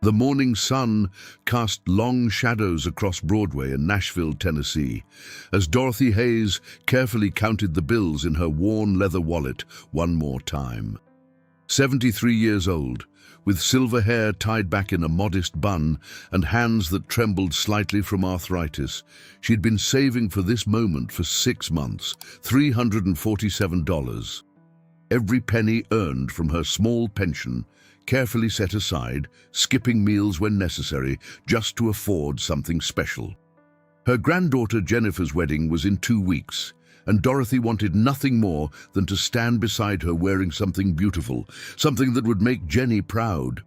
The morning sun cast long shadows across Broadway in Nashville, Tennessee, as Dorothy Hayes carefully counted the bills in her worn leather wallet one more time. 73 years old, with silver hair tied back in a modest bun and hands that trembled slightly from arthritis, she'd been saving for this moment for 6 months, $347. Every penny earned from her small pension, carefully set aside, skipping meals when necessary, just to afford something special. Her granddaughter Jennifer's wedding was in 2 weeks, and Dorothy wanted nothing more than to stand beside her wearing something beautiful, something that would make Jenny proud.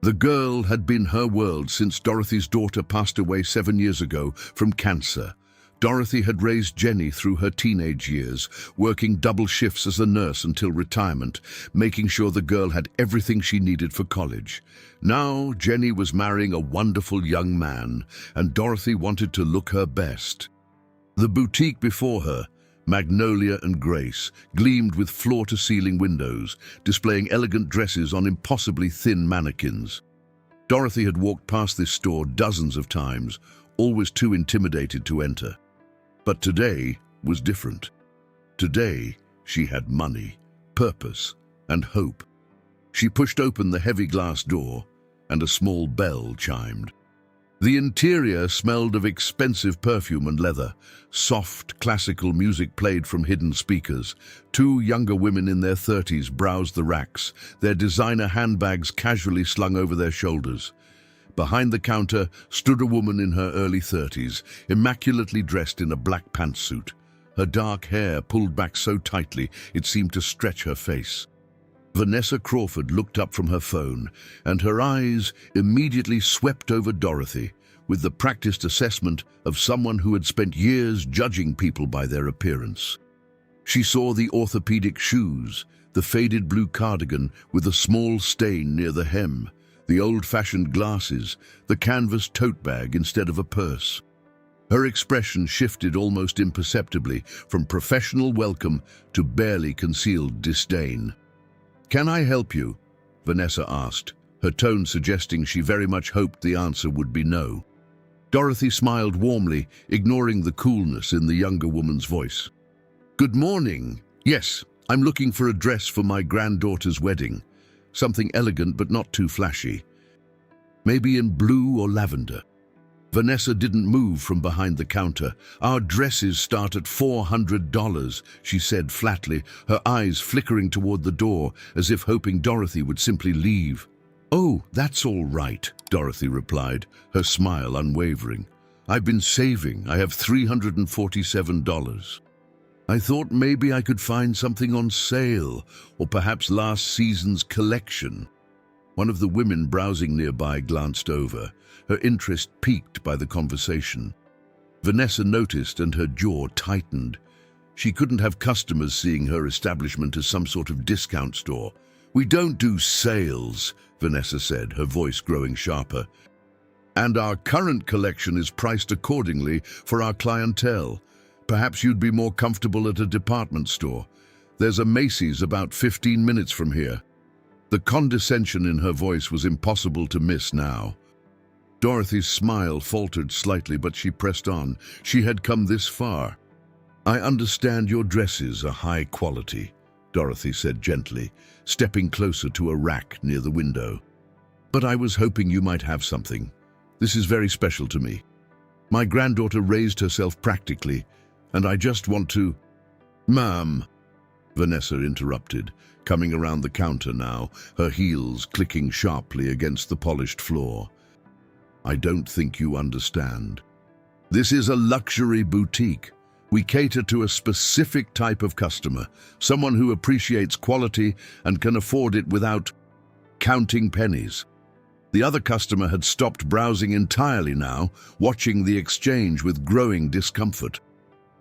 The girl had been her world since Dorothy's daughter passed away 7 years ago from cancer. Dorothy had raised Jenny through her teenage years, working double shifts as a nurse until retirement, making sure the girl had everything she needed for college. Now Jenny was marrying a wonderful young man, and Dorothy wanted to look her best. The boutique before her, Magnolia and Grace, gleamed with floor-to-ceiling windows, displaying elegant dresses on impossibly thin mannequins. Dorothy had walked past this store dozens of times, always too intimidated to enter. But today was different. Today, she had money, purpose, and hope. She pushed open the heavy glass door, and a small bell chimed. The interior smelled of expensive perfume and leather. Soft, classical music played from hidden speakers. 2 younger women in their 30s browsed the racks, their designer handbags casually slung over their shoulders. Behind the counter stood a woman in her early 30s, immaculately dressed in a black pantsuit. Her dark hair pulled back so tightly it seemed to stretch her face. Vanessa Crawford looked up from her phone, and her eyes immediately swept over Dorothy, with the practiced assessment of someone who had spent years judging people by their appearance. She saw the orthopedic shoes, the faded blue cardigan with a small stain near the hem, the old-fashioned glasses, the canvas tote bag instead of a purse. Her expression shifted almost imperceptibly from professional welcome to barely concealed disdain. "Can I help you?" Vanessa asked, her tone suggesting she very much hoped the answer would be no. Dorothy smiled warmly, ignoring the coolness in the younger woman's voice. "Good morning. Yes, I'm looking for a dress for my granddaughter's wedding. Something elegant but not too flashy. Maybe in blue or lavender." Vanessa didn't move from behind the counter. "Our dresses start at $400, she said flatly, her eyes flickering toward the door as if hoping Dorothy would simply leave. "Oh, that's all right," Dorothy replied, her smile unwavering. "I've been saving. I have $347. I thought maybe I could find something on sale, or perhaps last season's collection." One of the women browsing nearby glanced over, her interest piqued by the conversation. Vanessa noticed and her jaw tightened. She couldn't have customers seeing her establishment as some sort of discount store. "We don't do sales," Vanessa said, her voice growing sharper. "And our current collection is priced accordingly for our clientele. Perhaps you'd be more comfortable at a department store. There's a Macy's about 15 minutes from here." The condescension in her voice was impossible to miss now. Dorothy's smile faltered slightly, but she pressed on. She had come this far. "I understand your dresses are high quality," Dorothy said gently, stepping closer to a rack near the window. "But I was hoping you might have something. This is very special to me. My granddaughter raised herself practically, and I just want to—" "Ma'am," Vanessa interrupted, coming around the counter now, her heels clicking sharply against the polished floor. "I don't think you understand. This is a luxury boutique. We cater to a specific type of customer, someone who appreciates quality and can afford it without counting pennies." The other customer had stopped browsing entirely now, watching the exchange with growing discomfort.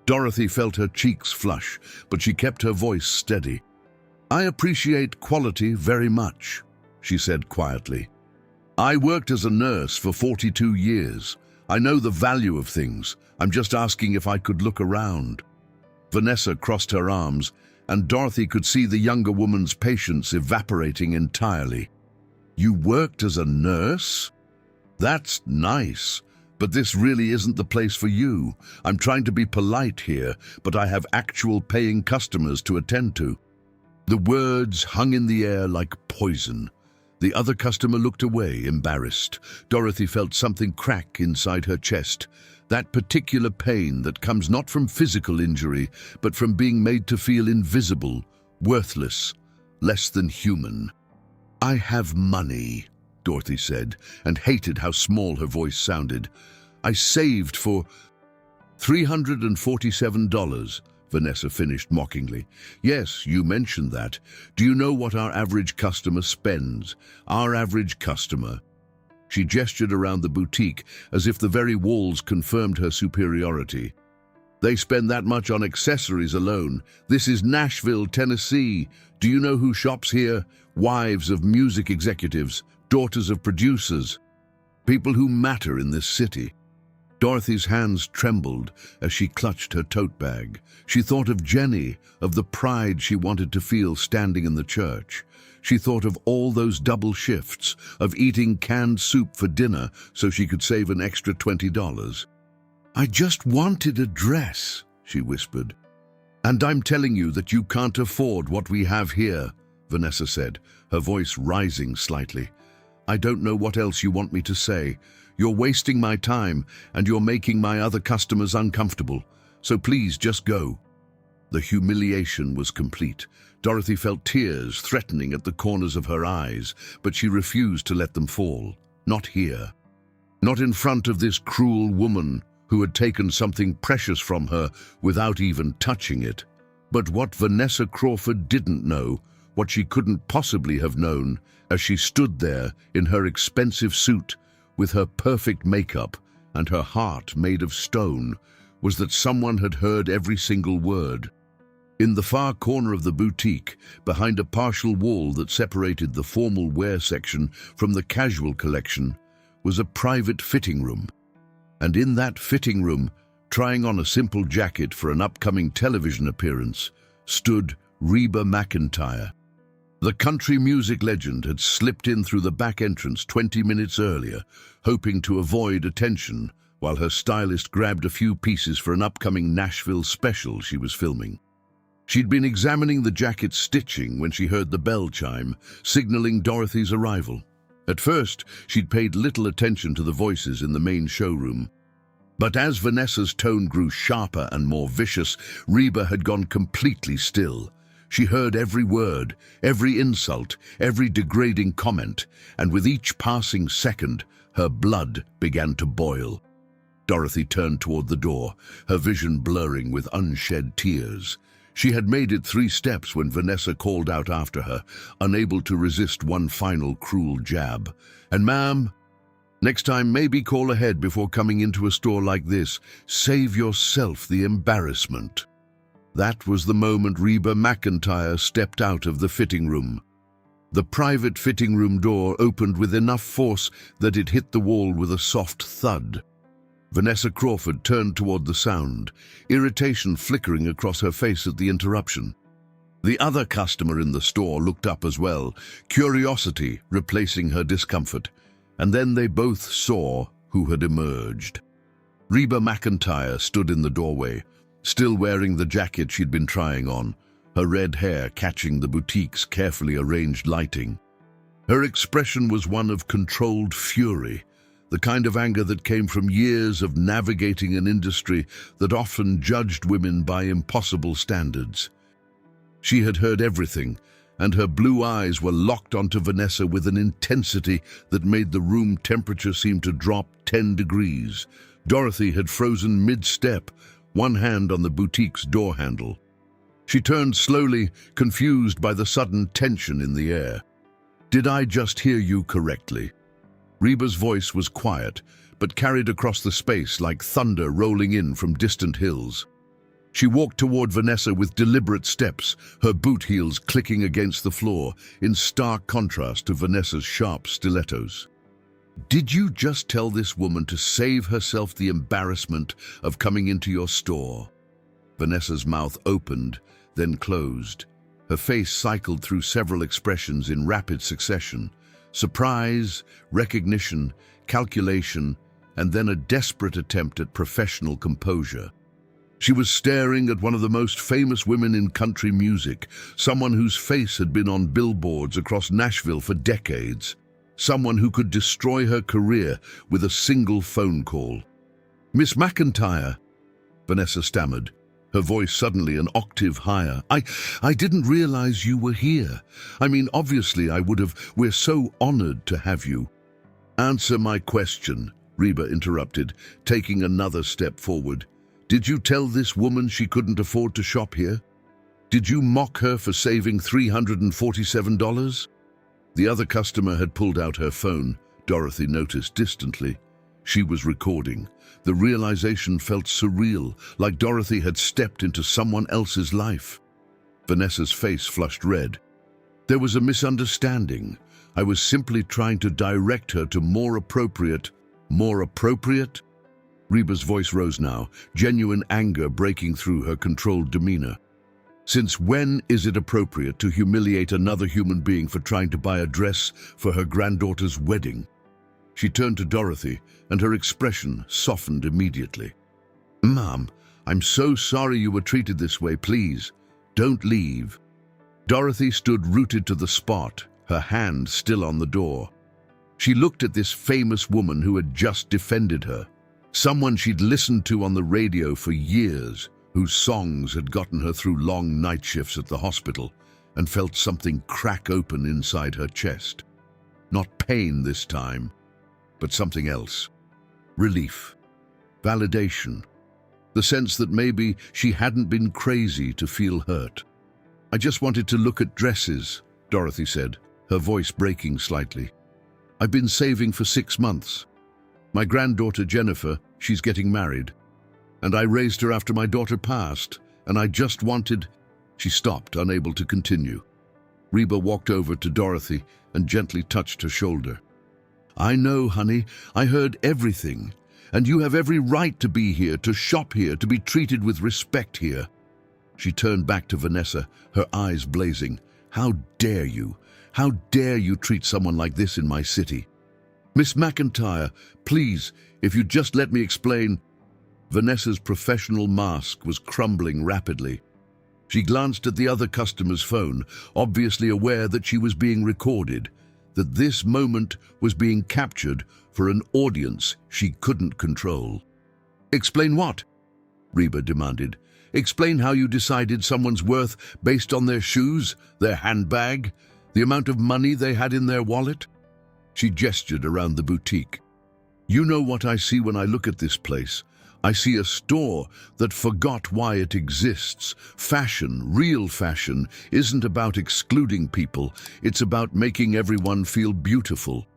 Dorothy felt her cheeks flush, but she kept her voice steady. "I appreciate quality very much," she said quietly. "I worked as a nurse for 42 years. I know the value of things. I'm just asking if I could look around." Vanessa crossed her arms, and Dorothy could see the younger woman's patience evaporating entirely. You worked as a nurse? That's nice, but this really isn't the place for you. I'm trying to be polite here, but I have actual paying customers to attend to." The words hung in the air like poison. The other customer looked away, embarrassed. Dorothy felt something crack inside her chest. That particular pain that comes not from physical injury, but from being made to feel invisible, worthless, less than human. "I have money," Dorothy said, and hated how small her voice sounded. "I saved for $347, Vanessa finished mockingly. "Yes, you mentioned that. Do you know what our average customer spends? Our average customer." She gestured around the boutique as if the very walls confirmed her superiority. "They spend that much on accessories alone. This is Nashville, Tennessee. Do you know who shops here? Wives of music executives, daughters of producers, people who matter in this city." Dorothy's hands trembled as she clutched her tote bag. She thought of Jenny, of the pride she wanted to feel standing in the church. She thought of all those double shifts, of eating canned soup for dinner so she could save an extra $20. "I just wanted a dress," she whispered. "And I'm telling you that you can't afford what we have here," Vanessa said, her voice rising slightly. "I don't know what else you want me to say. You're wasting my time, and you're making my other customers uncomfortable. So please just go." The humiliation was complete. Dorothy felt tears threatening at the corners of her eyes, but she refused to let them fall. Not here. Not in front of this cruel woman who had taken something precious from her without even touching it. But what Vanessa Crawford didn't know, what she couldn't possibly have known, as she stood there in her expensive suit, with her perfect makeup and her heart made of stone, was that someone had heard every single word. In the far corner of the boutique, behind a partial wall that separated the formal wear section from the casual collection, was a private fitting room. And in that fitting room, trying on a simple jacket for an upcoming television appearance, stood Reba McEntire. The country music legend had slipped in through the back entrance 20 minutes earlier, hoping to avoid attention, while her stylist grabbed a few pieces for an upcoming Nashville special she was filming. She'd been examining the jacket's stitching when she heard the bell chime, signaling Dorothy's arrival. At first, she'd paid little attention to the voices in the main showroom. But as Vanessa's tone grew sharper and more vicious, Reba had gone completely still. She heard every word, every insult, every degrading comment, and with each passing second, her blood began to boil. Dorothy turned toward the door, her vision blurring with unshed tears. She had made it 3 steps when Vanessa called out after her, unable to resist one final cruel jab. "And ma'am, next time maybe call ahead before coming into a store like this. Save yourself the embarrassment." That was the moment Reba McEntire stepped out of the fitting room. The private fitting room door opened with enough force that it hit the wall with a soft thud. Vanessa Crawford turned toward the sound, irritation flickering across her face at the interruption. The other customer in the store looked up as well, curiosity replacing her discomfort, and then they both saw who had emerged. Reba McEntire stood in the doorway, still wearing the jacket she'd been trying on, her red hair catching the boutique's carefully arranged lighting. Her expression was one of controlled fury, the kind of anger that came from years of navigating an industry that often judged women by impossible standards. She had heard everything, and her blue eyes were locked onto Vanessa with an intensity that made the room temperature seem to drop 10 degrees. Dorothy had frozen mid-step, one hand on the boutique's door handle. She turned slowly, confused by the sudden tension in the air. "Did I just hear you correctly?" Reba's voice was quiet, but carried across the space like thunder rolling in from distant hills. She walked toward Vanessa with deliberate steps, her boot heels clicking against the floor, in stark contrast to Vanessa's sharp stilettos. "Did you just tell this woman to save herself the embarrassment of coming into your store?" Vanessa's mouth opened, then closed. Her face cycled through several expressions in rapid succession, Surprise, recognition, calculation, and then a desperate attempt at professional composure. She was staring at one of the most famous women in country music, someone whose face had been on billboards across Nashville for decades, someone who could destroy her career with a single phone call. "Miss McEntire," Vanessa stammered, her voice suddenly an octave higher. I didn't realize you were here. I mean, obviously I would have. We're so honored to have you." "Answer my question," Reba interrupted, taking another step forward. "Did you tell this woman she couldn't afford to shop here? Did you mock her for saving $347? The other customer had pulled out her phone, Dorothy noticed distantly. She was recording. The realization felt surreal, like Dorothy had stepped into someone else's life. Vanessa's face flushed red. "There was a misunderstanding. I was simply trying to direct her to more appropriate. More appropriate?" Reba's voice rose now, genuine anger breaking through her controlled demeanor. "Since when is it appropriate to humiliate another human being for trying to buy a dress for her granddaughter's wedding?" She turned to Dorothy, and her expression softened immediately. "Mom, I'm so sorry you were treated this way. Please, don't leave." Dorothy stood rooted to the spot, her hand still on the door. She looked at this famous woman who had just defended her. Someone she'd listened to on the radio for years, whose songs had gotten her through long night shifts at the hospital, and felt something crack open inside her chest. Not pain this time, but something else. Relief. Validation. The sense that maybe she hadn't been crazy to feel hurt. "I just wanted to look at dresses," Dorothy said, her voice breaking slightly. "I've been saving for 6 months. My granddaughter Jennifer, she's getting married. And I raised her after my daughter passed, and I just wanted—" She stopped, unable to continue. Reba walked over to Dorothy and gently touched her shoulder. "I know, honey, I heard everything. And you have every right to be here, to shop here, to be treated with respect here." She turned back to Vanessa, her eyes blazing. "How dare you? How dare you treat someone like this in my city? Miss McEntire, please, if you'd just let me explain." Vanessa's professional mask was crumbling rapidly. She glanced at the other customer's phone, obviously aware that she was being recorded, that this moment was being captured for an audience she couldn't control. "Explain what?" Reba demanded. "Explain how you decided someone's worth based on their shoes, their handbag, the amount of money they had in their wallet?" She gestured around the boutique. "You know what I see when I look at this place. I see a store that forgot why it exists. Fashion, real fashion, isn't about excluding people. It's about making everyone feel beautiful."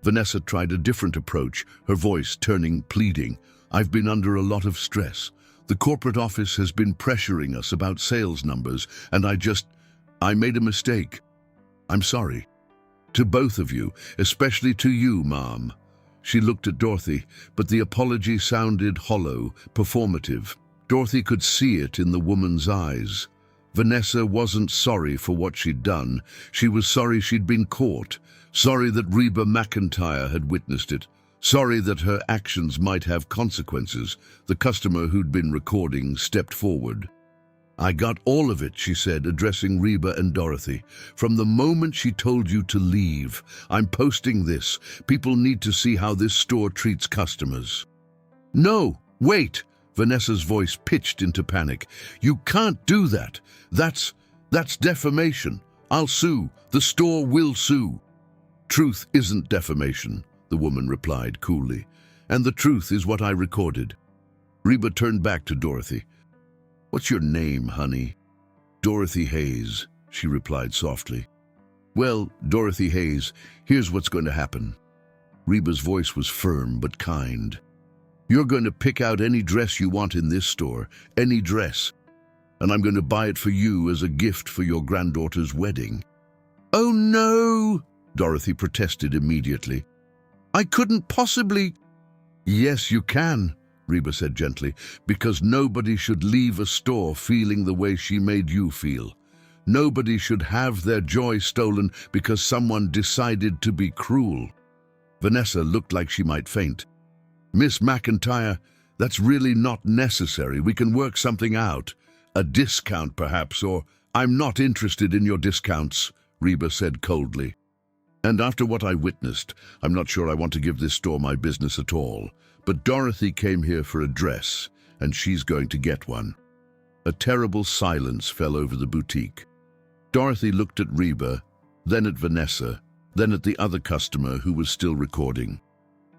Vanessa tried a different approach, her voice turning pleading. "I've been under a lot of stress. The corporate office has been pressuring us about sales numbers, and I made a mistake. I'm sorry. To both of you, especially to you, Mom." She looked at Dorothy, but the apology sounded hollow, performative. Dorothy could see it in the woman's eyes. Vanessa wasn't sorry for what she'd done. She was sorry she'd been caught, sorry that Reba McEntire had witnessed it, sorry that her actions might have consequences. The customer who'd been recording stepped forward. "I got all of it," she said, addressing Reba and Dorothy. "From the moment she told you to leave. I'm posting this. People need to see how this store treats customers." "No, wait!" Vanessa's voice pitched into panic. "You can't do that. That's defamation. I'll sue. The store will sue." "Truth isn't defamation," the woman replied coolly. "And the truth is what I recorded." Reba turned back to Dorothy. "What's your name, honey?" "Dorothy Hayes," she replied softly. "Well, Dorothy Hayes, here's what's going to happen." Reba's voice was firm but kind. "You're going to pick out any dress you want in this store, any dress, and I'm going to buy it for you as a gift for your granddaughter's wedding." "Oh no!" Dorothy protested immediately. "I couldn't possibly—" "Yes, you can," Reba said gently, "because nobody should leave a store feeling the way she made you feel. Nobody should have their joy stolen because someone decided to be cruel. Vanessa looked like she might faint. Miss McEntire, that's really not necessary. We can work something out. A discount, perhaps, or I'm not interested in your discounts, Reba said coldly. And after what I witnessed, I'm not sure I want to give this store my business at all. But Dorothy came here for a dress, and she's going to get one. A terrible silence fell over the boutique. Dorothy looked at Reba, then at Vanessa, then at the other customer who was still recording.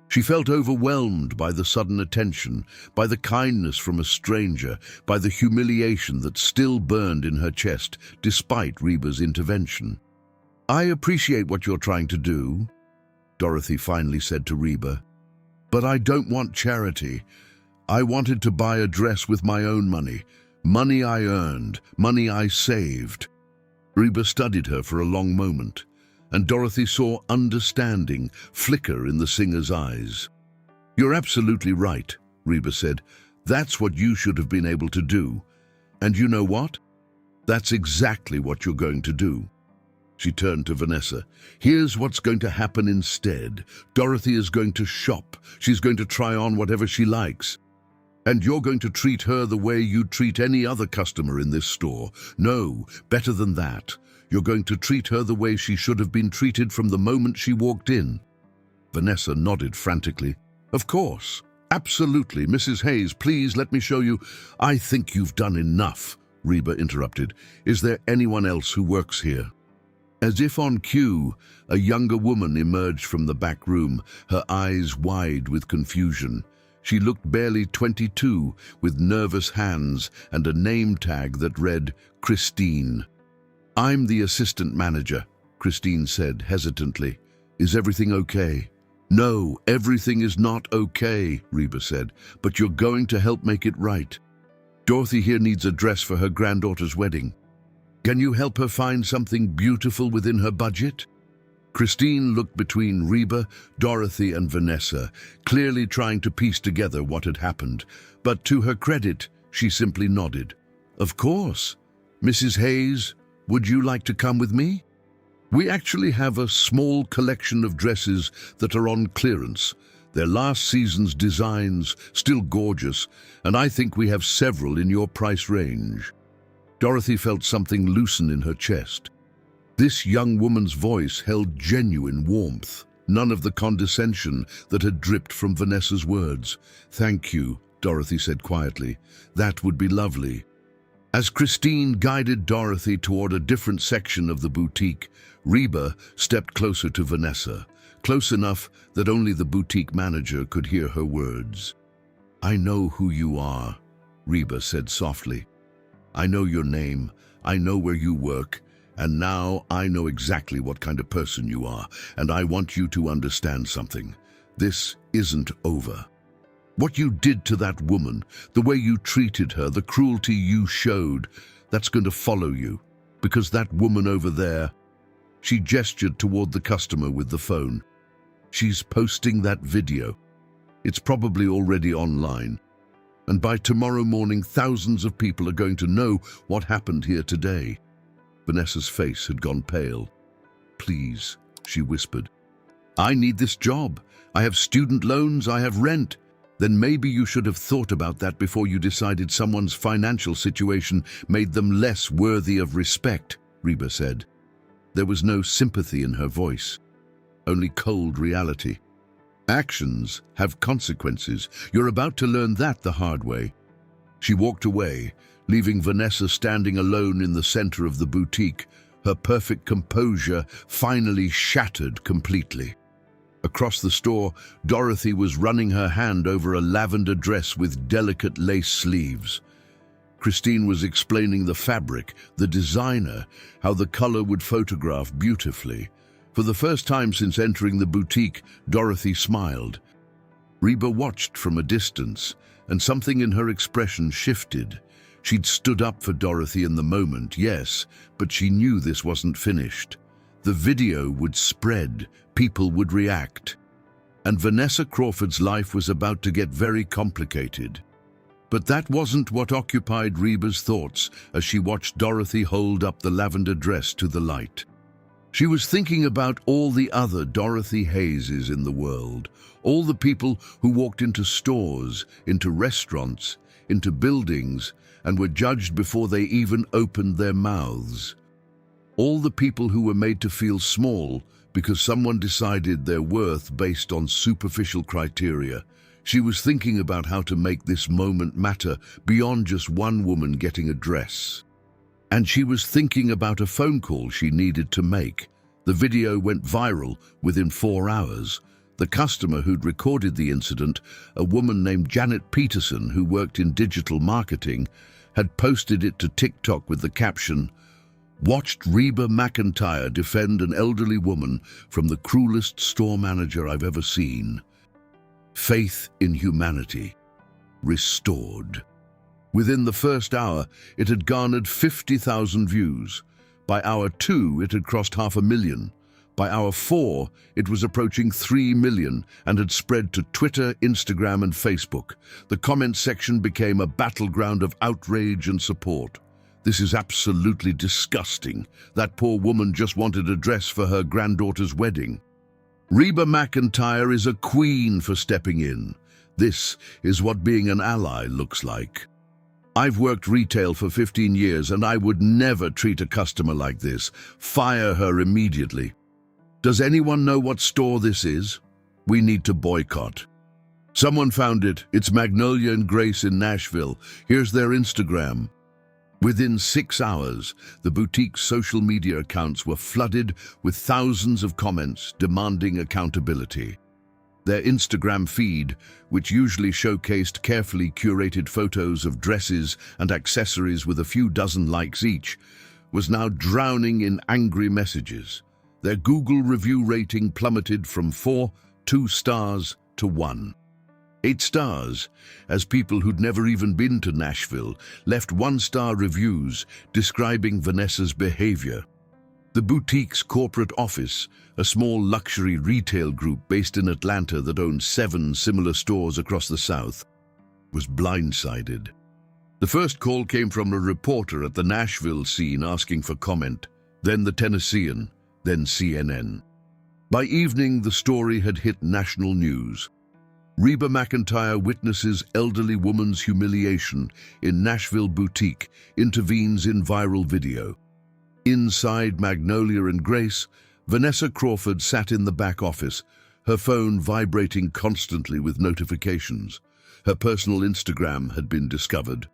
She felt overwhelmed by the sudden attention, by the kindness from a stranger, by the humiliation that still burned in her chest despite Reba's intervention. "I appreciate what you're trying to do," Dorothy finally said to Reba, "but I don't want charity. I wanted to buy a dress with my own money, money I earned, money I saved." Reba studied her for a long moment, and Dorothy saw understanding flicker in the singer's eyes. "You're absolutely right," Reba said. "That's what you should have been able to do. And you know what? That's exactly what you're going to do." She turned to Vanessa. "Here's what's going to happen instead. Dorothy is going to shop. She's going to try on whatever she likes. And you're going to treat her the way you'd treat any other customer in this store. No, better than that. You're going to treat her the way she should have been treated from the moment she walked in." Vanessa nodded frantically. "Of course. Absolutely. Mrs. Hayes, please let me show you." "I think you've done enough," Reba interrupted. "Is there anyone else who works here?" As if on cue, a younger woman emerged from the back room, her eyes wide with confusion. She looked barely 22, with nervous hands and a name tag that read Christine. "I'm the assistant manager," Christine said hesitantly. "Is everything okay?" "No, everything is not okay," Reba said, "but you're going to help make it right. Dorothy here needs a dress for her granddaughter's wedding. Can you help her find something beautiful within her budget?" Christine looked between Reba, Dorothy, and Vanessa, clearly trying to piece together what had happened. But to her credit, she simply nodded. "Of course. Mrs. Hayes, would you like to come with me? We actually have a small collection of dresses that are on clearance. They're last season's designs, still gorgeous, and I think we have several in your price range." Dorothy felt something loosen in her chest. This young woman's voice held genuine warmth, none of the condescension that had dripped from Vanessa's words. "Thank you," Dorothy said quietly. "That would be lovely." As Christine guided Dorothy toward a different section of the boutique, Reba stepped closer to Vanessa, close enough that only the boutique manager could hear her words. "I know who you are," Reba said softly. "I know your name, I know where you work, and now I know exactly what kind of person you are, and I want you to understand something. This isn't over. What you did to that woman, the way you treated her, the cruelty you showed, that's going to follow you, because that woman over there," she gestured toward the customer with the phone, "she's posting that video. It's probably already online. And by tomorrow morning, thousands of people are going to know what happened here today." Vanessa's face had gone pale. "Please," she whispered. "I need this job. I have student loans, I have rent." "Then maybe you should have thought about that before you decided someone's financial situation made them less worthy of respect," Reba said. There was no sympathy in her voice, only cold reality. "Actions have consequences. You're about to learn that the hard way." She walked away, leaving Vanessa standing alone in the center of the boutique, her perfect composure finally shattered completely. Across the store, Dorothy was running her hand over a lavender dress with delicate lace sleeves. Christine was explaining the fabric, the designer, how the color would photograph beautifully. For the first time since entering the boutique, Dorothy smiled. Reba watched from a distance, and something in her expression shifted. She'd stood up for Dorothy in the moment, yes, but she knew this wasn't finished. The video would spread, people would react. And Vanessa Crawford's life was about to get very complicated. But that wasn't what occupied Reba's thoughts as she watched Dorothy hold up the lavender dress to the light. She was thinking about all the other Dorothy Hayeses in the world, all the people who walked into stores, into restaurants, into buildings, and were judged before they even opened their mouths. All the people who were made to feel small because someone decided their worth based on superficial criteria. She was thinking about how to make this moment matter beyond just one woman getting a dress. And she was thinking about a phone call she needed to make. The video went viral within 4 hours. The customer who'd recorded the incident, a woman named Janet Peterson who worked in digital marketing, had posted it to TikTok with the caption, "Watched Reba McEntire defend an elderly woman from the cruelest store manager I've ever seen. Faith in humanity restored." Within the first hour, it had garnered 50,000 views. By hour 2, it had crossed 500,000. By hour 4, it was approaching 3 million and had spread to Twitter, Instagram, and Facebook. The comment section became a battleground of outrage and support. "This is absolutely disgusting. That poor woman just wanted a dress for her granddaughter's wedding. Reba McEntire is a queen for stepping in. This is what being an ally looks like. I've worked retail for 15 years and I would never treat a customer like this. Fire her immediately. Does anyone know what store this is? We need to boycott. Someone found it. It's Magnolia and Grace in Nashville. Here's their Instagram." Within 6 hours, the boutique's social media accounts were flooded with thousands of comments demanding accountability. Their Instagram feed, which usually showcased carefully curated photos of dresses and accessories with a few dozen likes each, was now drowning in angry messages. Their Google review rating plummeted from 2 stars to 1. 8 stars, as people who'd never even been to Nashville left 1-star reviews describing Vanessa's behavior. The boutique's corporate office, a small luxury retail group based in Atlanta that owns 7 similar stores across the South, was blindsided. The first call came from a reporter at the Nashville scene asking for comment, then the Tennessean, then CNN. By evening, the story had hit national news. Reba McEntire witnesses elderly woman's humiliation in Nashville boutique, intervenes in viral video. Inside Magnolia and Grace, Vanessa Crawford sat in the back office, her phone vibrating constantly with notifications. Her personal Instagram had been discovered.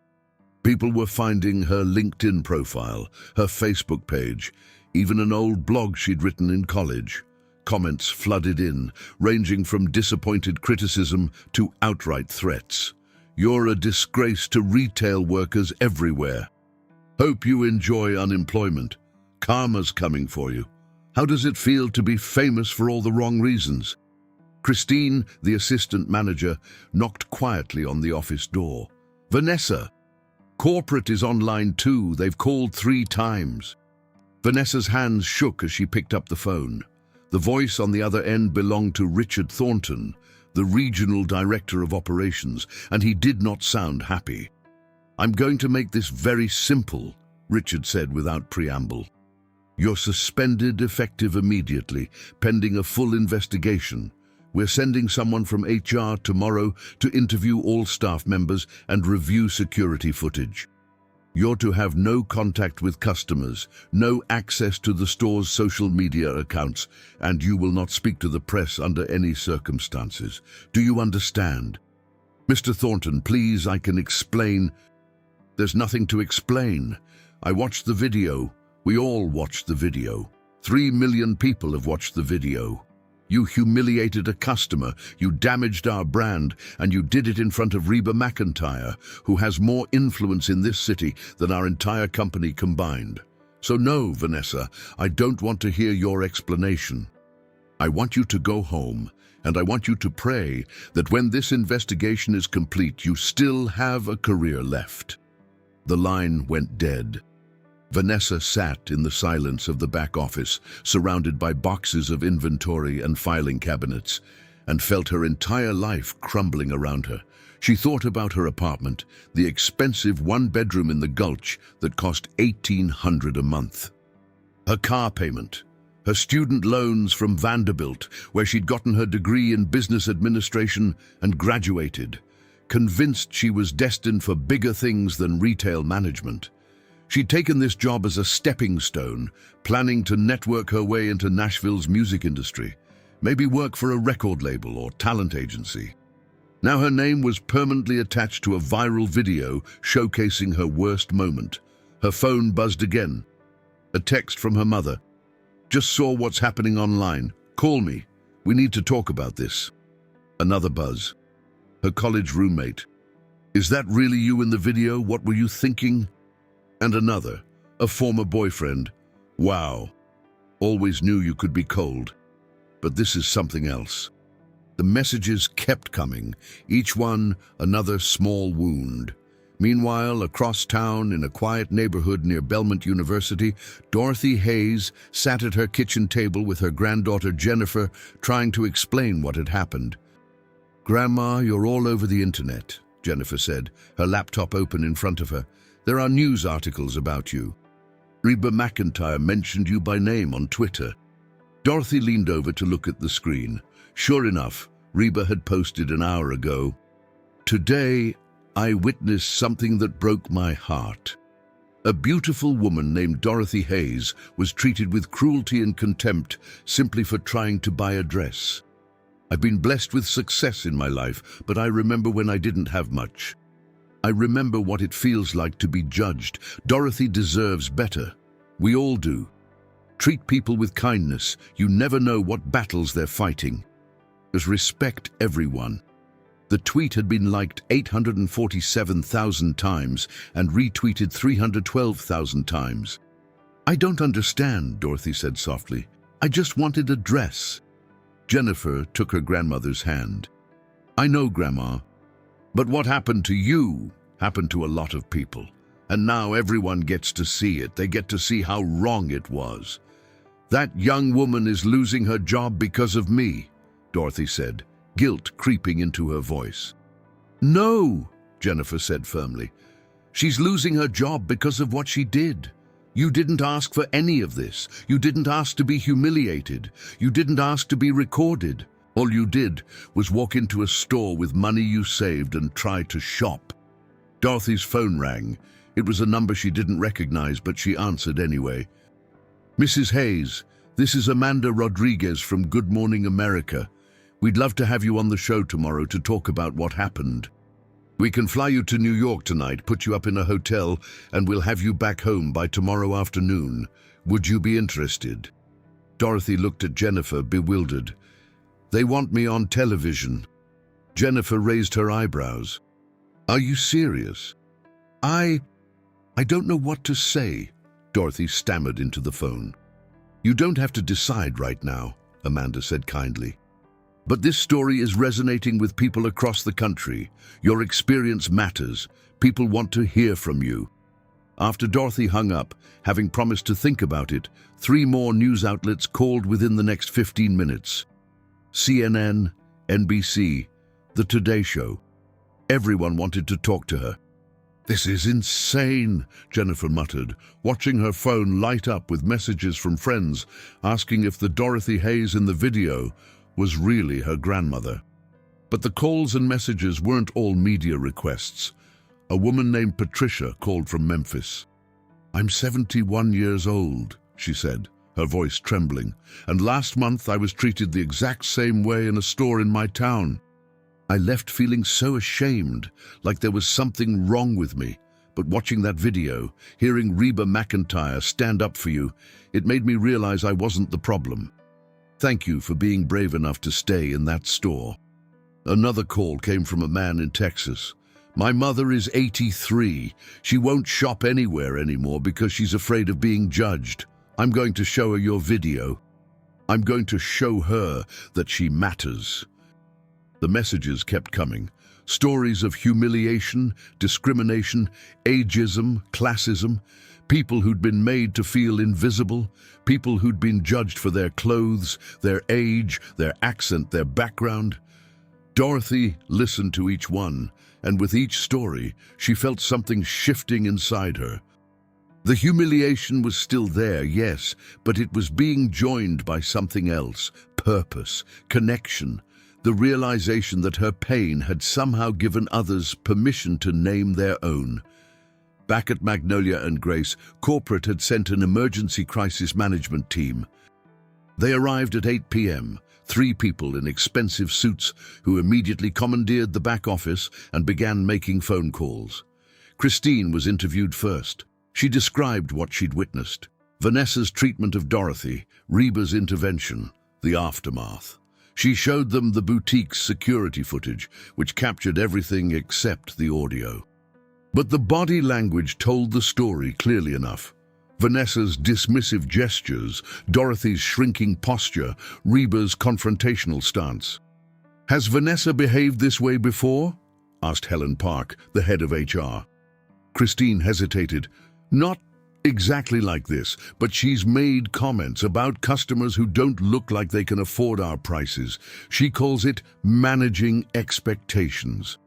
People were finding her LinkedIn profile, her Facebook page, even an old blog she'd written in college. Comments flooded in, ranging from disappointed criticism to outright threats. "You're a disgrace to retail workers everywhere. Hope you enjoy unemployment. Karma's coming for you. How does it feel to be famous for all the wrong reasons?" Christine, the assistant manager, knocked quietly on the office door. "Vanessa, corporate is online too. They've called 3 times. Vanessa's hands shook as she picked up the phone. The voice on the other end belonged to Richard Thornton, the regional director of operations, and he did not sound happy. "I'm going to make this very simple," Richard said without preamble. "You're suspended effective immediately, pending a full investigation. We're sending someone from HR tomorrow to interview all staff members and review security footage. You're to have no contact with customers, no access to the store's social media accounts, and you will not speak to the press under any circumstances. Do you understand?" "Mr. Thornton, please, I can explain." "There's nothing to explain. I watched the video. We all watched the video. 3 million people have watched the video. You humiliated a customer, you damaged our brand, and you did it in front of Reba McEntire, who has more influence in this city than our entire company combined. So no, Vanessa, I don't want to hear your explanation. I want you to go home, and I want you to pray that when this investigation is complete, you still have a career left." The line went dead. Vanessa sat in the silence of the back office, surrounded by boxes of inventory and filing cabinets, and felt her entire life crumbling around her. She thought about her apartment, the expensive one-bedroom in the Gulch that cost $1,800 a month. Her car payment, her student loans from Vanderbilt, where she'd gotten her degree in business administration and graduated, convinced she was destined for bigger things than retail management. She'd taken this job as a stepping stone, planning to network her way into Nashville's music industry, maybe work for a record label or talent agency. Now her name was permanently attached to a viral video showcasing her worst moment. Her phone buzzed again. A text from her mother. "Just saw what's happening online. Call me. We need to talk about this." Another buzz. Her college roommate. "Is that really you in the video? What were you thinking?" And another, a former boyfriend. "Wow. Always knew you could be cold. But this is something else." The messages kept coming, each one another small wound. Meanwhile, across town, in a quiet neighborhood near Belmont University, Dorothy Hayes sat at her kitchen table with her granddaughter Jennifer, trying to explain what had happened. "Grandma, you're all over the internet," Jennifer said, her laptop open in front of her. "There are news articles about you. Reba McEntire mentioned you by name on Twitter." Dorothy leaned over to look at the screen. Sure enough, Reba had posted an hour ago. "Today, I witnessed something that broke my heart. A beautiful woman named Dorothy Hayes was treated with cruelty and contempt simply for trying to buy a dress. I've been blessed with success in my life, but I remember when I didn't have much. I remember what it feels like to be judged. Dorothy deserves better. We all do. Treat people with kindness. You never know what battles they're fighting. Just respect everyone." The tweet had been liked 847,000 times and retweeted 312,000 times. "I don't understand," Dorothy said softly. "I just wanted a dress." Jennifer took her grandmother's hand. "I know, Grandma, but what happened to you happened to a lot of people. And now everyone gets to see it. They get to see how wrong it was. That young woman is losing her job because of me," Dorothy said, guilt creeping into her voice. "No," Jennifer said firmly. "She's losing her job because of what she did. You didn't ask for any of this. You didn't ask to be humiliated. You didn't ask to be recorded. All you did was walk into a store with money you saved and try to shop." Dorothy's phone rang. It was a number she didn't recognize, but she answered anyway. "Mrs. Hayes, this is Amanda Rodriguez from Good Morning America. We'd love to have you on the show tomorrow to talk about what happened. We can fly you to New York tonight, put you up in a hotel, and we'll have you back home by tomorrow afternoon. Would you be interested?" Dorothy looked at Jennifer, bewildered. "They want me on television." Jennifer raised her eyebrows. "Are you serious?" I don't know what to say," Dorothy stammered into the phone. "You don't have to decide right now," Amanda said kindly. "But this story is resonating with people across the country. Your experience matters. People want to hear from you." After Dorothy hung up, having promised to think about it, 3 more news outlets called within the next 15 minutes. CNN, NBC, The Today Show. Everyone wanted to talk to her. "This is insane," Jennifer muttered, watching her phone light up with messages from friends asking if the Dorothy Hayes in the video was really her grandmother. But the calls and messages weren't all media requests. A woman named Patricia called from Memphis. "I'm 71 years old," she said, her voice trembling, "and last month I was treated the exact same way in a store in my town. I left feeling so ashamed, like there was something wrong with me. But watching that video, hearing Reba McEntire stand up for you, it made me realize I wasn't the problem. Thank you for being brave enough to stay in that store." Another call came from a man in Texas. "My mother is 83. She won't shop anywhere anymore because she's afraid of being judged. I'm going to show her your video. I'm going to show her that she matters." The messages kept coming. Stories of humiliation, discrimination, ageism, classism, people who'd been made to feel invisible, people who'd been judged for their clothes, their age, their accent, their background. Dorothy listened to each one, and with each story, she felt something shifting inside her. The humiliation was still there, yes, but it was being joined by something else: purpose, connection, the realization that her pain had somehow given others permission to name their own. Back at Magnolia and Grace, corporate had sent an emergency crisis management team. They arrived at 8 p.m., 3 people in expensive suits who immediately commandeered the back office and began making phone calls. Christine was interviewed first. She described what she'd witnessed: Vanessa's treatment of Dorothy, Reba's intervention, the aftermath. She showed them the boutique's security footage, which captured everything except the audio. But the body language told the story clearly enough. Vanessa's dismissive gestures, Dorothy's shrinking posture, Reba's confrontational stance. "Has Vanessa behaved this way before?" asked Helen Park, the head of HR. Christine hesitated. "Not exactly like this, but she's made comments about customers who don't look like they can afford our prices. She calls it managing expectations.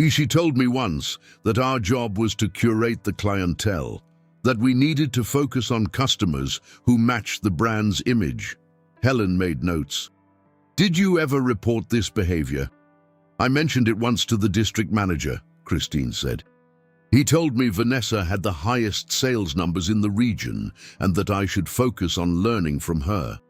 She told me once that our job was to curate the clientele, that we needed to focus on customers who matched the brand's image." Helen made notes. "Did you ever report this behavior?" "I mentioned it once to the district manager," Christine said. "He told me Vanessa had the highest sales numbers in the region and that I should focus on learning from her."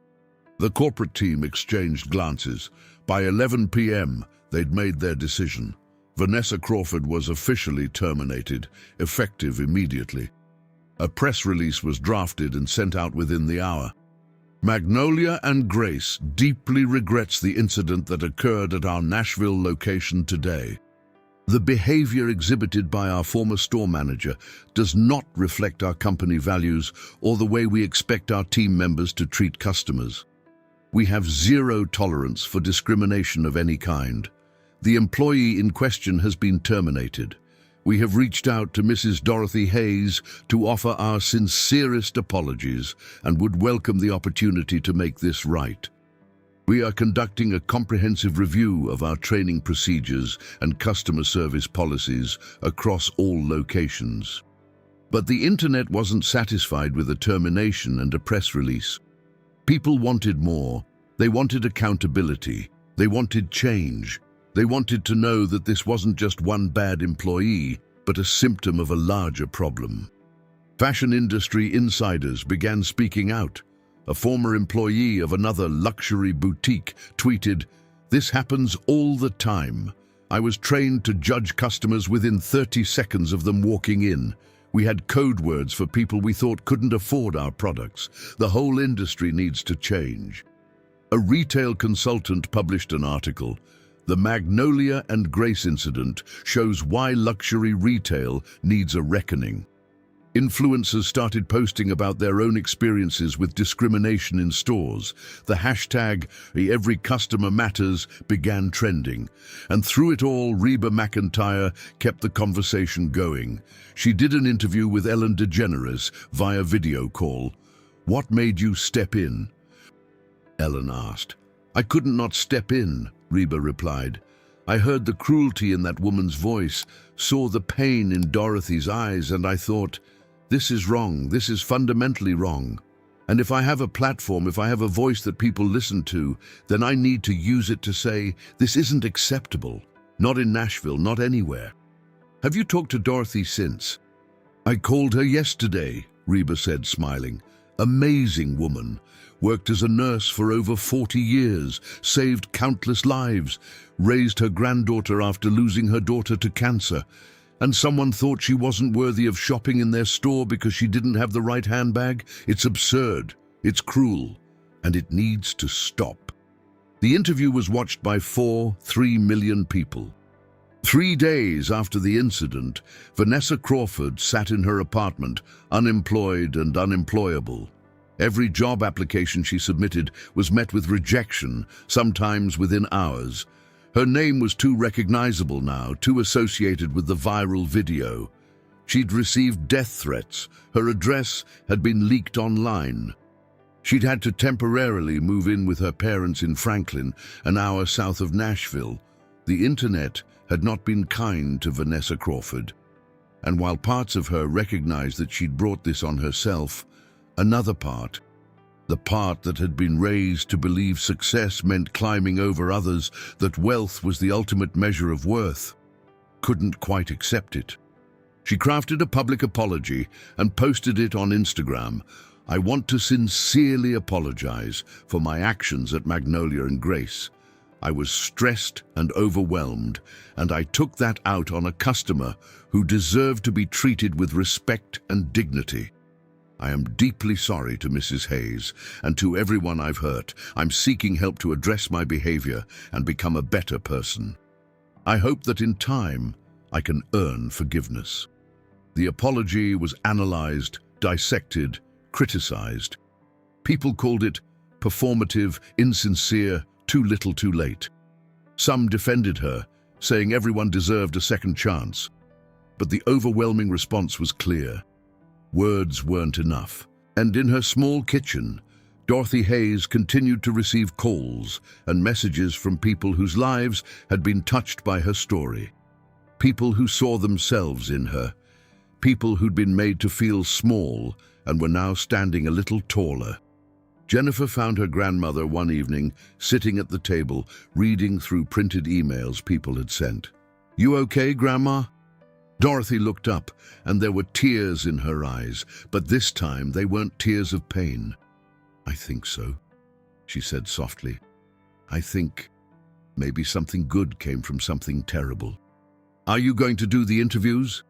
The corporate team exchanged glances. By 11 p.m., they'd made their decision. Vanessa Crawford was officially terminated, effective immediately. A press release was drafted and sent out within the hour. "Magnolia and Grace deeply regrets the incident that occurred at our Nashville location today. The behavior exhibited by our former store manager does not reflect our company values or the way we expect our team members to treat customers. We have zero tolerance for discrimination of any kind. The employee in question has been terminated. We have reached out to Mrs. Dorothy Hayes to offer our sincerest apologies and would welcome the opportunity to make this right. We are conducting a comprehensive review of our training procedures and customer service policies across all locations." But the internet wasn't satisfied with a termination and a press release. People wanted more. They wanted accountability. They wanted change. They wanted to know that this wasn't just one bad employee, but a symptom of a larger problem. Fashion industry insiders began speaking out. A former employee of another luxury boutique tweeted, "This happens all the time. I was trained to judge customers within 30 seconds of them walking in. We had code words for people we thought couldn't afford our products. The whole industry needs to change." A retail consultant published an article. "The Magnolia and Grace incident shows why luxury retail needs a reckoning." Influencers started posting about their own experiences with discrimination in stores. The hashtag "Every Customer Matters" began trending. And through it all, Reba McEntire kept the conversation going. She did an interview with Ellen DeGeneres via video call. "What made you step in?" Ellen asked. "I couldn't not step in," Reba replied. "I heard the cruelty in that woman's voice, saw the pain in Dorothy's eyes, and I thought, this is wrong, this is fundamentally wrong. And if I have a platform, if I have a voice that people listen to, then I need to use it to say, this isn't acceptable. Not in Nashville, not anywhere." "Have you talked to Dorothy since?" "I called her yesterday," Reba said, smiling. "Amazing woman. Worked as a nurse for over 40 years, saved countless lives, raised her granddaughter after losing her daughter to cancer. And someone thought she wasn't worthy of shopping in their store because she didn't have the right handbag? It's absurd, it's cruel, and it needs to stop." The interview was watched by 3 million people. 3 days after the incident, Vanessa Crawford sat in her apartment, unemployed and unemployable. Every job application she submitted was met with rejection, sometimes within hours. Her name was too recognizable now, too associated with the viral video. She'd received death threats. Her address had been leaked online. She'd had to temporarily move in with her parents in Franklin, an hour south of Nashville. The internet had not been kind to Vanessa Crawford, and while parts of her recognized that she'd brought this on herself, another part, the part that had been raised to believe success meant climbing over others, that wealth was the ultimate measure of worth, couldn't quite accept it. She crafted a public apology and posted it on Instagram. "I want to sincerely apologize for my actions at Magnolia and Grace. I was stressed and overwhelmed, and I took that out on a customer who deserved to be treated with respect and dignity. I am deeply sorry to Mrs. Hayes and to everyone I've hurt. I'm seeking help to address my behavior and become a better person. I hope that in time I can earn forgiveness." The apology was analyzed, dissected, criticized. People called it performative, insincere, too little too late. Some defended her, saying everyone deserved a second chance. But the overwhelming response was clear. Words weren't enough. And in her small kitchen, Dorothy Hayes continued to receive calls and messages from people whose lives had been touched by her story. People who saw themselves in her. People who'd been made to feel small and were now standing a little taller. Jennifer found her grandmother one evening, sitting at the table, reading through printed emails people had sent. "You okay, Grandma?" Dorothy looked up, and there were tears in her eyes, but this time they weren't tears of pain. "I think so," she said softly. "I think maybe something good came from something terrible." "Are you going to do the interviews?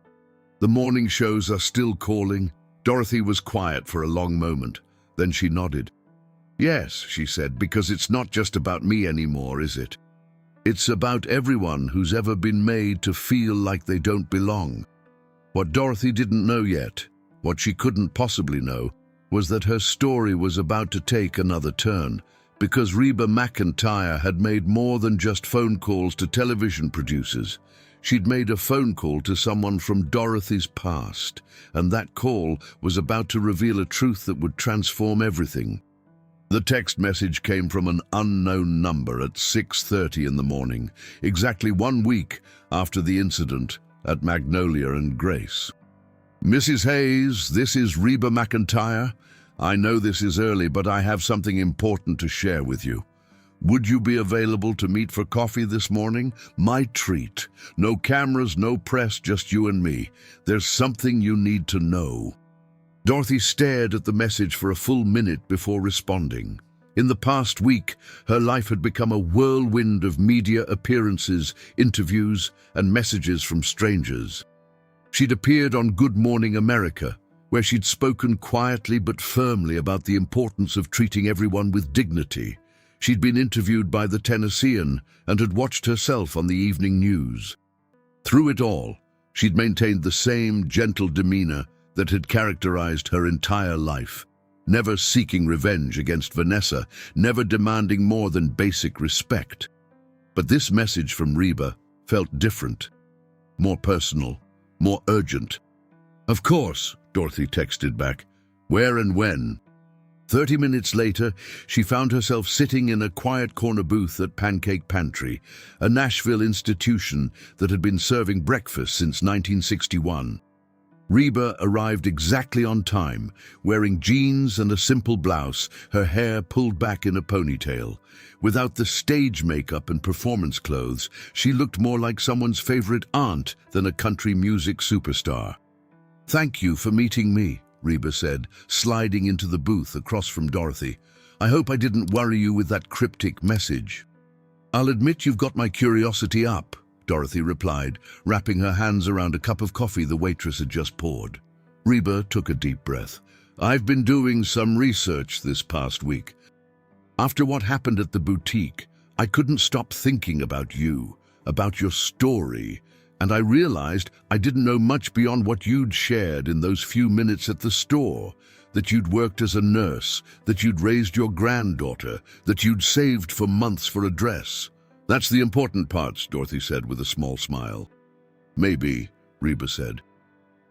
The morning shows are still calling." Dorothy was quiet for a long moment. Then she nodded. "Yes," she said, "because it's not just about me anymore, is it? It's about everyone who's ever been made to feel like they don't belong." What Dorothy didn't know yet, what she couldn't possibly know, was that her story was about to take another turn, because Reba McEntire had made more than just phone calls to television producers. She'd made a phone call to someone from Dorothy's past, and that call was about to reveal a truth that would transform everything. The text message came from an unknown number at 6:30 in the morning, exactly 1 week after the incident at Magnolia and Grace. "Mrs. Hayes, this is Reba McEntire. I know this is early, but I have something important to share with you. Would you be available to meet for coffee this morning? My treat. No cameras, no press, just you and me. There's something you need to know." Dorothy stared at the message for a full minute before responding. In the past week, her life had become a whirlwind of media appearances, interviews, and messages from strangers. She'd appeared on Good Morning America, where she'd spoken quietly but firmly about the importance of treating everyone with dignity. She'd been interviewed by the Tennessean and had watched herself on the evening news. Through it all, she'd maintained the same gentle demeanor that had characterized her entire life, never seeking revenge against Vanessa, never demanding more than basic respect. But this message from Reba felt different, more personal, more urgent. "Of course," Dorothy texted back. "Where and when?" 30 minutes later, she found herself sitting in a quiet corner booth at Pancake Pantry, a Nashville institution that had been serving breakfast since 1961. Reba arrived exactly on time, wearing jeans and a simple blouse, her hair pulled back in a ponytail. Without the stage makeup and performance clothes, she looked more like someone's favorite aunt than a country music superstar. "Thank you for meeting me," Reba said, sliding into the booth across from Dorothy. "I hope I didn't worry you with that cryptic message." "I'll admit you've got my curiosity up," Dorothy replied, wrapping her hands around a cup of coffee the waitress had just poured. Reba took a deep breath. "I've been doing some research this past week. After what happened at the boutique, I couldn't stop thinking about you, about your story, and I realized I didn't know much beyond what you'd shared in those few minutes at the store, that you'd worked as a nurse, that you'd raised your granddaughter, that you'd saved for months for a dress." "That's the important parts," Dorothy said with a small smile. "Maybe," Reba said.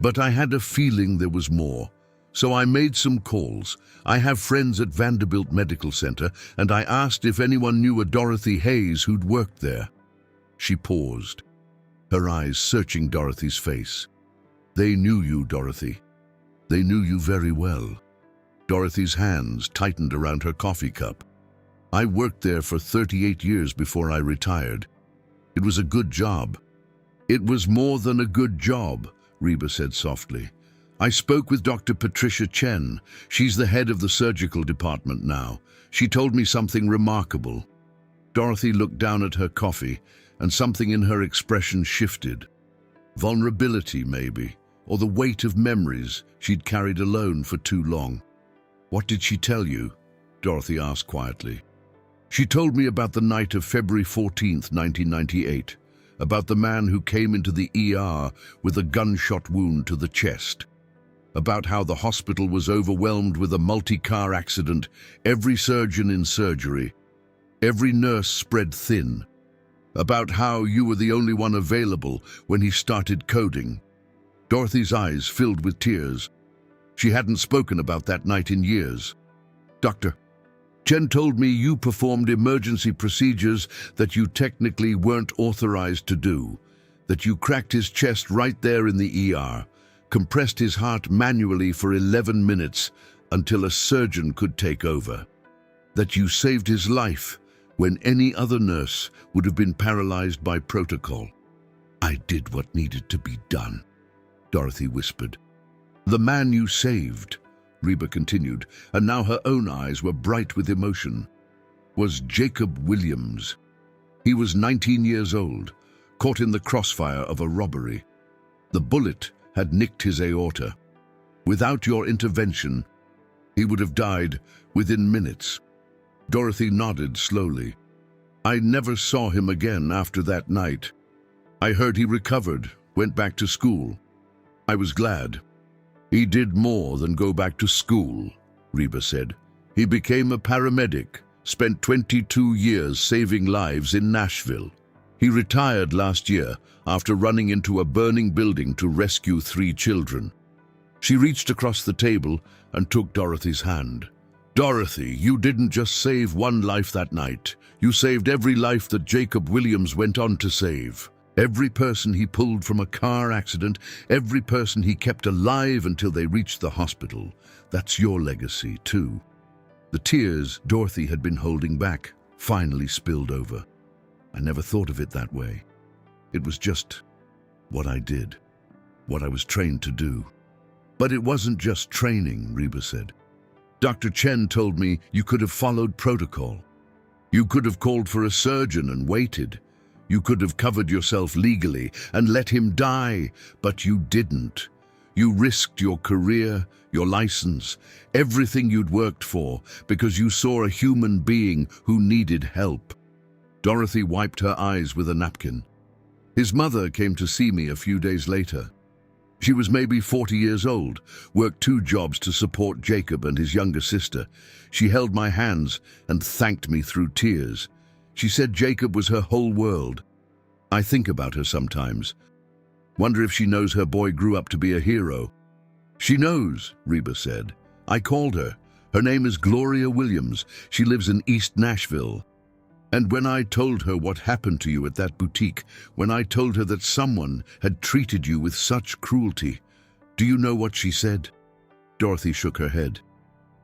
"But I had a feeling there was more. So I made some calls. I have friends at Vanderbilt Medical Center, and I asked if anyone knew a Dorothy Hayes who'd worked there." She paused, her eyes searching Dorothy's face. "They knew you, Dorothy. They knew you very well." Dorothy's hands tightened around her coffee cup. "I worked there for 38 years before I retired. It was a good job." "It was more than a good job," Reba said softly. "I spoke with Dr. Patricia Chen. She's the head of the surgical department now. She told me something remarkable." Dorothy looked down at her coffee, and something in her expression shifted. Vulnerability, maybe, or the weight of memories she'd carried alone for too long. "What did she tell you?" Dorothy asked quietly. "She told me about the night of February 14th, 1998, about the man who came into the ER with a gunshot wound to the chest, about how the hospital was overwhelmed with a multi-car accident, every surgeon in surgery, every nurse spread thin, about how you were the only one available when he started coding." Dorothy's eyes filled with tears. She hadn't spoken about that night in years. "Dr. Chen told me you performed emergency procedures that you technically weren't authorized to do, that you cracked his chest right there in the ER, compressed his heart manually for 11 minutes until a surgeon could take over, that you saved his life when any other nurse would have been paralyzed by protocol." "I did what needed to be done," Dorothy whispered. "The man you saved," Reba continued, and now her own eyes were bright with emotion, "was Jacob Williams. He was 19 years old, caught in the crossfire of a robbery. The bullet had nicked his aorta. Without your intervention, he would have died within minutes." Dorothy nodded slowly. "I never saw him again after that night. I heard he recovered, went back to school. I was glad." "He did more than go back to school," Reba said. "He became a paramedic, spent 22 years saving lives in Nashville. He retired last year after running into a burning building to rescue 3 children." She reached across the table and took Dorothy's hand. "Dorothy, you didn't just save one life that night. You saved every life that Jacob Williams went on to save. Every person he pulled from a car accident, every person he kept alive until they reached the hospital. That's your legacy, too." The tears Dorothy had been holding back finally spilled over. "I never thought of it that way. It was just what I did, what I was trained to do." "But it wasn't just training," Reba said. "Dr. Chen told me you could have followed protocol. You could have called for a surgeon and waited. You could have covered yourself legally and let him die, but you didn't. You risked your career, your license, everything you'd worked for, because you saw a human being who needed help." Dorothy wiped her eyes with a napkin. "His mother came to see me a few days later. She was maybe 40 years old, worked 2 jobs to support Jacob and his younger sister. She held my hands and thanked me through tears. She said Jacob was her whole world. I think about her sometimes. Wonder if she knows her boy grew up to be a hero." "She knows," Reba said. "I called her. Her name is Gloria Williams. She lives in East Nashville. And when I told her what happened to you at that boutique, when I told her that someone had treated you with such cruelty, do you know what she said?" Dorothy shook her head.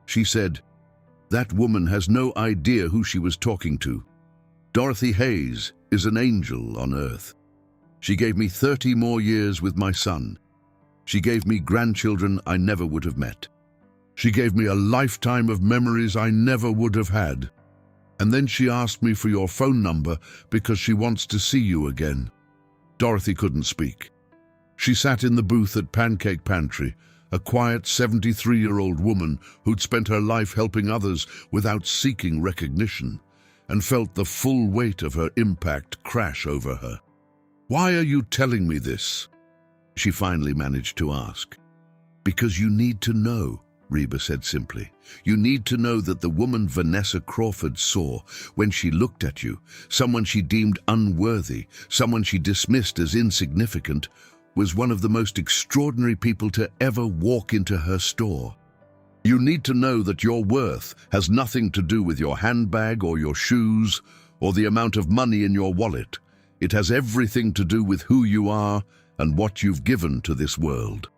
She said, "That woman has no idea who she was talking to. Dorothy Hayes is an angel on earth. She gave me 30 more years with my son. She gave me grandchildren I never would have met. She gave me a lifetime of memories I never would have had. And then she asked me for your phone number because she wants to see you again." Dorothy couldn't speak. She sat in the booth at Pancake Pantry, a quiet 73-year-old woman who'd spent her life helping others without seeking recognition, and felt the full weight of her impact crash over her. "Why are you telling me this?" she finally managed to ask. "Because you need to know," Reba said simply. "You need to know that the woman Vanessa Crawford saw when she looked at you, someone she deemed unworthy, someone she dismissed as insignificant, was one of the most extraordinary people to ever walk into her store. You need to know that your worth has nothing to do with your handbag or your shoes or the amount of money in your wallet. It has everything to do with who you are and what you've given to this world.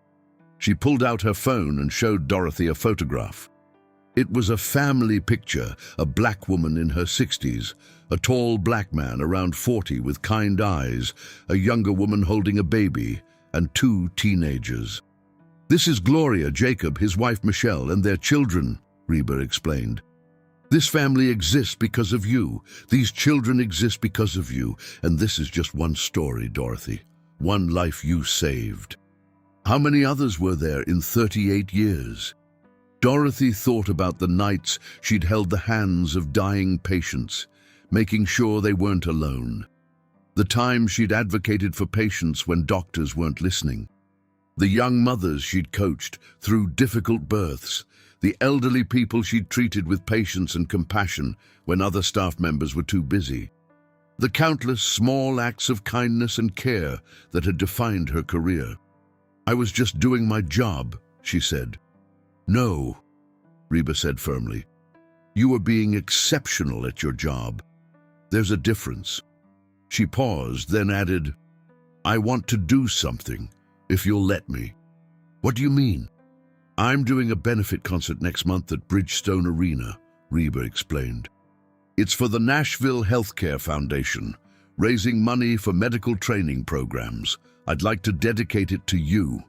She pulled out her phone and showed Dorothy a photograph. It was a family picture, a black woman in her 60s, a tall black man around 40 with kind eyes, a younger woman holding a baby, and 2 teenagers. "This is Gloria, Jacob, his wife Michelle, and their children," Reba explained. "This family exists because of you. These children exist because of you. And this is just one story, Dorothy. One life you saved. How many others were there in 38 years? Dorothy thought about the nights she'd held the hands of dying patients, making sure they weren't alone. The times she'd advocated for patients when doctors weren't listening. The young mothers she'd coached through difficult births, the elderly people she'd treated with patience and compassion when other staff members were too busy. The countless small acts of kindness and care that had defined her career. "I was just doing my job," she said. "No," Reba said firmly. "You were being exceptional at your job. There's a difference." She paused, then added, "I want to do something, if you'll let me." "What do you mean?" "I'm doing a benefit concert next month at Bridgestone Arena," Reba explained. "It's for the Nashville Healthcare Foundation, raising money for medical training programs. I'd like to dedicate it to you.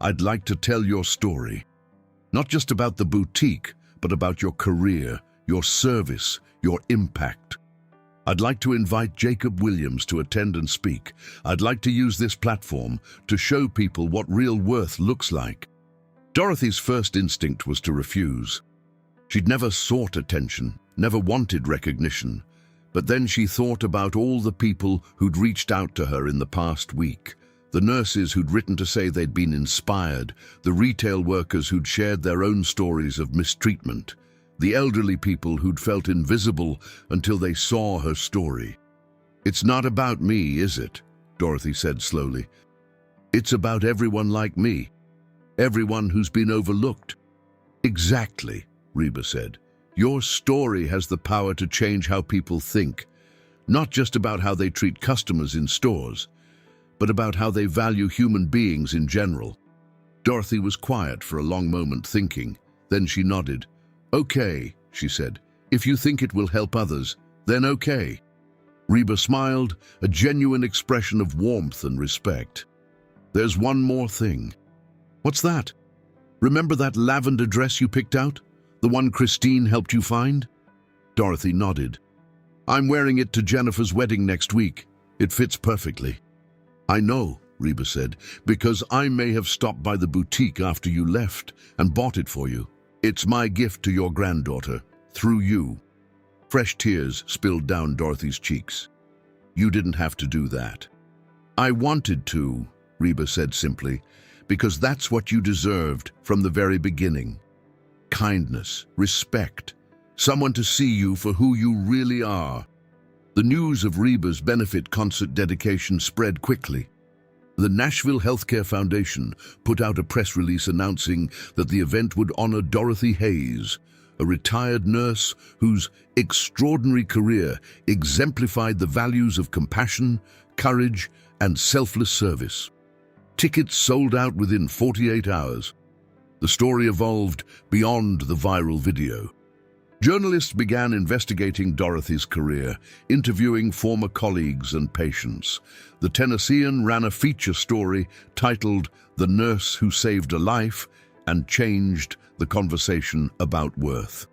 I'd like to tell your story. Not just about the boutique, but about your career, your service, your impact. I'd like to invite Jacob Williams to attend and speak. I'd like to use this platform to show people what real worth looks like." Dorothy's first instinct was to refuse. She'd never sought attention, never wanted recognition. But then she thought about all the people who'd reached out to her in the past week. The nurses who'd written to say they'd been inspired, the retail workers who'd shared their own stories of mistreatment, the elderly people who'd felt invisible until they saw her story. "It's not about me, is it?" Dorothy said slowly. "It's about everyone like me, everyone who's been overlooked." "Exactly," Reba said. "Your story has the power to change how people think, not just about how they treat customers in stores, but about how they value human beings in general." Dorothy was quiet for a long moment, thinking. Then she nodded. "Okay," she said. "If you think it will help others, then okay." Reba smiled, a genuine expression of warmth and respect. "There's one more thing." "What's that?" "Remember that lavender dress you picked out? The one Christine helped you find?" Dorothy nodded. "I'm wearing it to Jennifer's wedding next week. It fits perfectly." "I know," Reba said, "because I may have stopped by the boutique after you left and bought it for you. It's my gift to your granddaughter, through you." Fresh tears spilled down Dorothy's cheeks. "You didn't have to do that." "I wanted to," Reba said simply, "because that's what you deserved from the very beginning. Kindness, respect, someone to see you for who you really are." The news of Reba's benefit concert dedication spread quickly. The Nashville Healthcare Foundation put out a press release announcing that the event would honor Dorothy Hayes, a retired nurse whose extraordinary career exemplified the values of compassion, courage, and selfless service. Tickets sold out within 48 hours. The story evolved beyond the viral video. Journalists began investigating Dorothy's career, interviewing former colleagues and patients. The Tennessean ran a feature story titled "The Nurse Who Saved a Life" and changed the conversation about worth.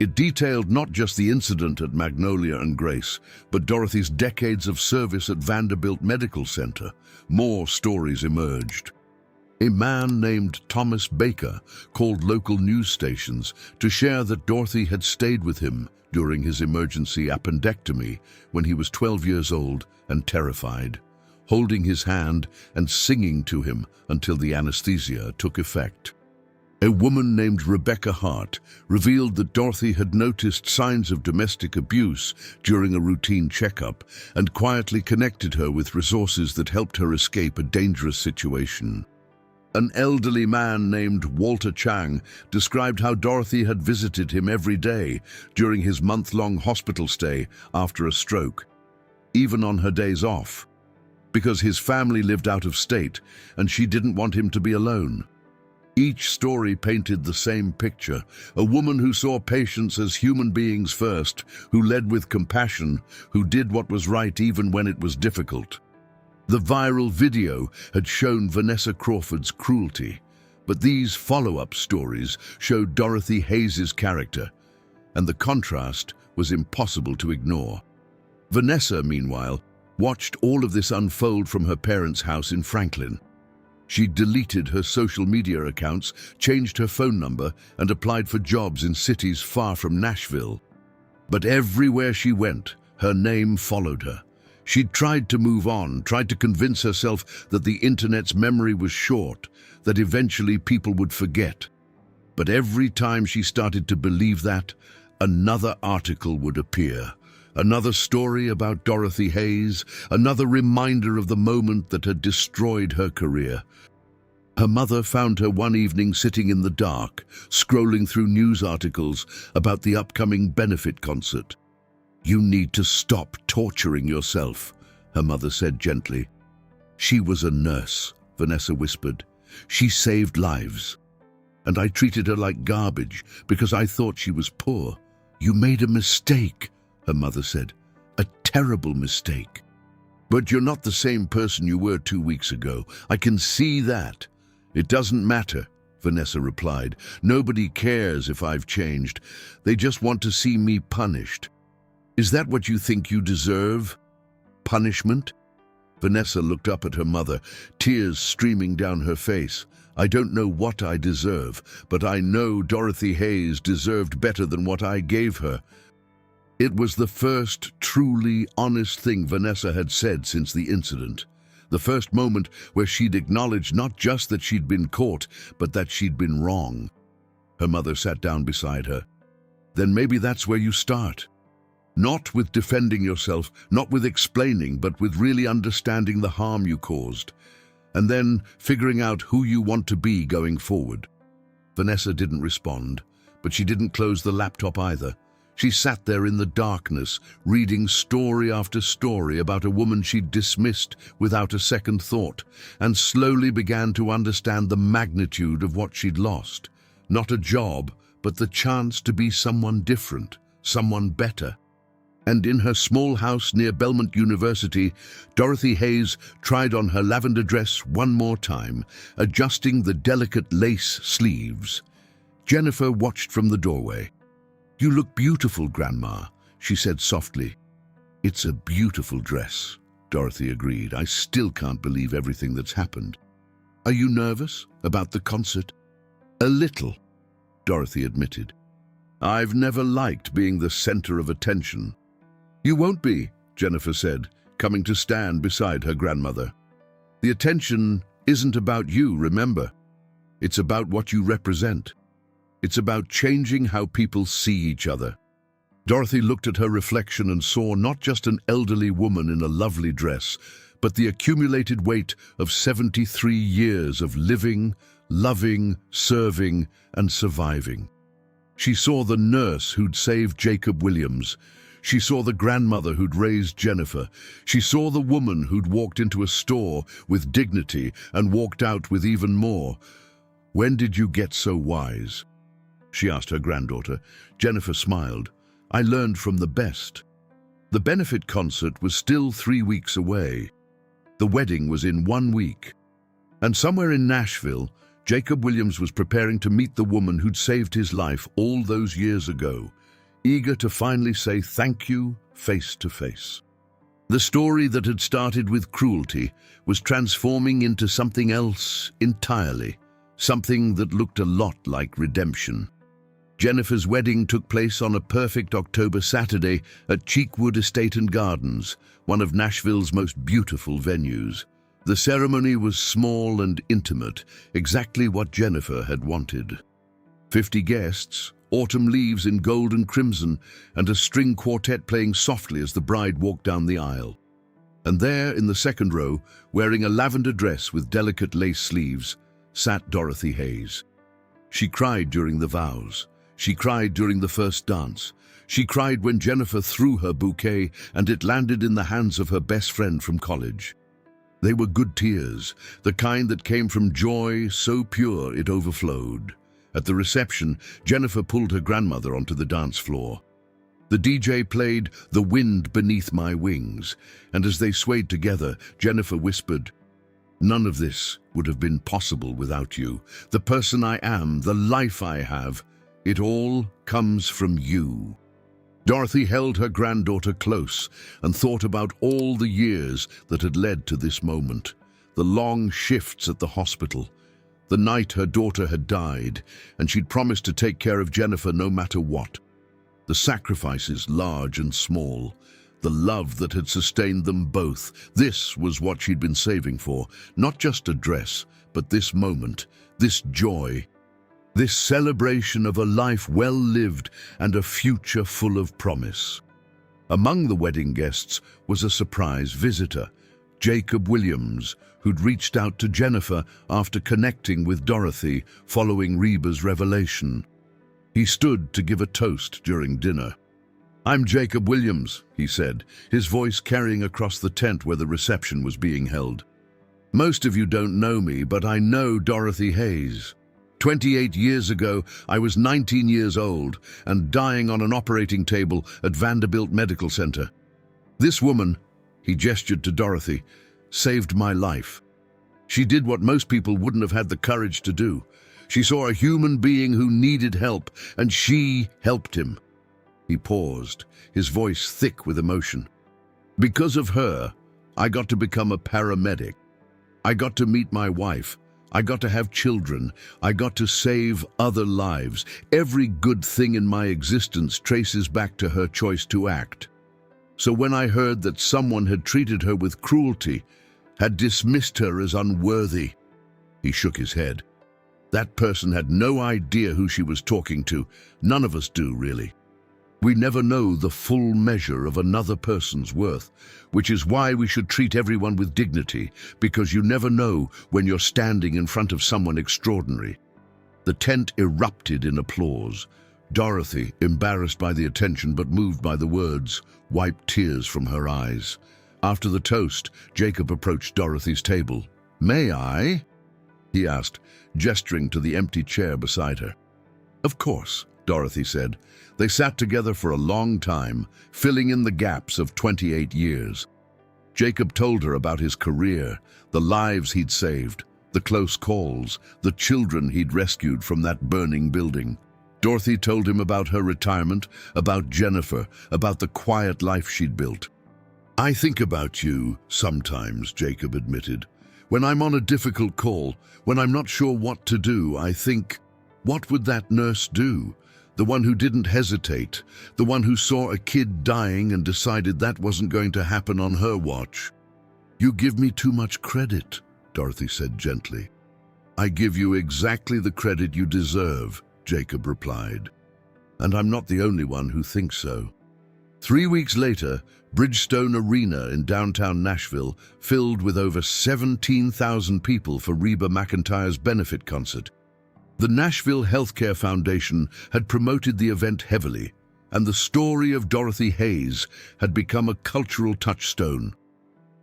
It detailed not just the incident at Magnolia and Grace, but Dorothy's decades of service at Vanderbilt Medical Center. More stories emerged. A man named Thomas Baker called local news stations to share that Dorothy had stayed with him during his emergency appendectomy when he was 12 years old and terrified, holding his hand and singing to him until the anesthesia took effect. A woman named Rebecca Hart revealed that Dorothy had noticed signs of domestic abuse during a routine checkup and quietly connected her with resources that helped her escape a dangerous situation. An elderly man named Walter Chang described how Dorothy had visited him every day during his month-long hospital stay after a stroke. even on her days off, because his family lived out of state and she didn't want him to be alone. Each story painted the same picture, a woman who saw patients as human beings first, who led with compassion, who did what was right even when it was difficult. The viral video had shown Vanessa Crawford's cruelty, but these follow-up stories showed Dorothy Hayes' character, and the contrast was impossible to ignore. Vanessa, meanwhile, watched all of this unfold from her parents' house in Franklin. She deleted her social media accounts, changed her phone number, and applied for jobs in cities far from Nashville. But everywhere she went, her name followed her. She'd tried to move on, tried to convince herself that the internet's memory was short, that eventually people would forget. But every time she started to believe that, another article would appear. Another story about Dorothy Hayes, another reminder of the moment that had destroyed her career. Her mother found her one evening sitting in the dark, scrolling through news articles about the upcoming benefit concert. "You need to stop torturing yourself," her mother said gently. "She was a nurse," Vanessa whispered. "She saved lives. And I treated her like garbage because I thought she was poor." "You made a mistake," her mother said. "A terrible mistake." "But you're not the same person you were 2 weeks ago. I can see that." "It doesn't matter," Vanessa replied. "Nobody cares if I've changed. They just want to see me punished." "Is that what you think you deserve? Punishment?" Vanessa looked up at her mother, tears streaming down her face. "I don't know what I deserve, but I know Dorothy Hayes deserved better than what I gave her." It was the first truly honest thing Vanessa had said since the incident. The first moment where she'd acknowledged not just that she'd been caught, but that she'd been wrong. Her mother sat down beside her. "Then maybe that's where you start. Not with defending yourself, not with explaining, but with really understanding the harm you caused. And then figuring out who you want to be going forward." Vanessa didn't respond, but she didn't close the laptop either. She sat there in the darkness, reading story after story about a woman she'd dismissed without a second thought, and slowly began to understand the magnitude of what she'd lost. Not a job, but the chance to be someone different, someone better. And in her small house near Belmont University, Dorothy Hayes tried on her lavender dress one more time, adjusting the delicate lace sleeves. Jennifer watched from the doorway. "You look beautiful, Grandma," she said softly. "It's a beautiful dress," Dorothy agreed. "I still can't believe everything that's happened." "Are you nervous about the concert?" "A little," Dorothy admitted. "I've never liked being the center of attention." "You won't be," Jennifer said, coming to stand beside her grandmother. "The attention isn't about you, remember. It's about what you represent. It's about changing how people see each other." Dorothy looked at her reflection and saw not just an elderly woman in a lovely dress, but the accumulated weight of 73 years of living, loving, serving, and surviving. She saw the nurse who'd saved Jacob Williams. She saw the grandmother who'd raised Jennifer. She saw the woman who'd walked into a store with dignity and walked out with even more. "When did you get so wise?" she asked her granddaughter. Jennifer smiled. "I learned from the best." The benefit concert was still 3 weeks away. The wedding was in 1 week. And somewhere in Nashville, Jacob Williams was preparing to meet the woman who'd saved his life all those years ago, eager to finally say thank you face to face. The story that had started with cruelty was transforming into something else entirely, something that looked a lot like redemption. Jennifer's wedding took place on a perfect October Saturday at Cheekwood Estate and Gardens, one of Nashville's most beautiful venues. The ceremony was small and intimate, exactly what Jennifer had wanted. 50 guests, autumn leaves in gold and crimson, and a string quartet playing softly as the bride walked down the aisle. And there, in the second row, wearing a lavender dress with delicate lace sleeves, sat Dorothy Hayes. She cried during the vows. She cried during the first dance. She cried when Jennifer threw her bouquet and it landed in the hands of her best friend from college. They were good tears, the kind that came from joy so pure it overflowed. At the reception, Jennifer pulled her grandmother onto the dance floor. The DJ played "The Wind Beneath My Wings," and as they swayed together, Jennifer whispered, "None of this would have been possible without you. The person I am, the life I have, it all comes from you." Dorothy held her granddaughter close and thought about all the years that had led to this moment. The long shifts at the hospital, the night her daughter had died, and she'd promised to take care of Jennifer no matter what. The sacrifices, large and small, the love that had sustained them both. This was what she'd been saving for, not just a dress, but this moment, this joy, this celebration of a life well lived and a future full of promise. Among the wedding guests was a surprise visitor, Jacob Williams, who'd reached out to Jennifer after connecting with Dorothy following Reba's revelation. He stood to give a toast during dinner. "I'm Jacob Williams," he said, his voice carrying across the tent where the reception was being held. "Most of you don't know me, but I know Dorothy Hayes. 28 years ago, I was 19 years old and dying on an operating table at Vanderbilt Medical Center. This woman," he gestured to Dorothy, "saved my life. She did what most people wouldn't have had the courage to do. She saw a human being who needed help, and she helped him." He paused, his voice thick with emotion. "Because of her, I got to become a paramedic. I got to meet my wife. I got to have children. I got to save other lives. Every good thing in my existence traces back to her choice to act. So when I heard that someone had treated her with cruelty, had dismissed her as unworthy," he shook his head. "That person had no idea who she was talking to. None of us do, really. We never know the full measure of another person's worth, which is why we should treat everyone with dignity, because you never know when you're standing in front of someone extraordinary." The tent erupted in applause. Dorothy, embarrassed by the attention but moved by the words, wiped tears from her eyes. After the toast, Jacob approached Dorothy's table. "May I?" he asked, gesturing to the empty chair beside her. "Of course," Dorothy said. They sat together for a long time, filling in the gaps of 28 years. Jacob told her about his career, the lives he'd saved, the close calls, the children he'd rescued from that burning building. Dorothy told him about her retirement, about Jennifer, about the quiet life she'd built. "I think about you sometimes," Jacob admitted. "When I'm on a difficult call, when I'm not sure what to do, I think, what would that nurse do? The one who didn't hesitate, the one who saw a kid dying and decided that wasn't going to happen on her watch." "You give me too much credit," Dorothy said gently. "I give you exactly the credit you deserve," Jacob replied. "And I'm not the only one who thinks so." 3 weeks later, Bridgestone Arena in downtown Nashville filled with over 17,000 people for Reba McEntire's benefit concert. The Nashville Healthcare Foundation had promoted the event heavily, and the story of Dorothy Hayes had become a cultural touchstone,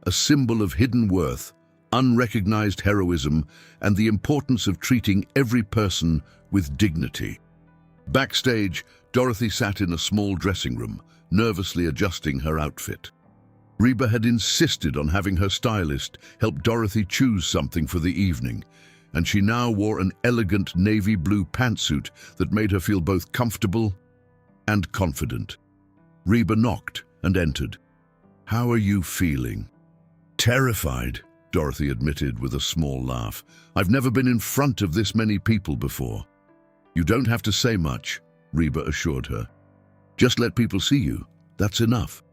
a symbol of hidden worth, unrecognized heroism, and the importance of treating every person with dignity. Backstage, Dorothy sat in a small dressing room, nervously adjusting her outfit. Reba had insisted on having her stylist help Dorothy choose something for the evening, and she now wore an elegant navy blue pantsuit that made her feel both comfortable and confident. Reba knocked and entered. "How are you feeling?" "Terrified," Dorothy admitted with a small laugh. "I've never been in front of this many people before." "You don't have to say much," Reba assured her. "Just let people see you. That's enough."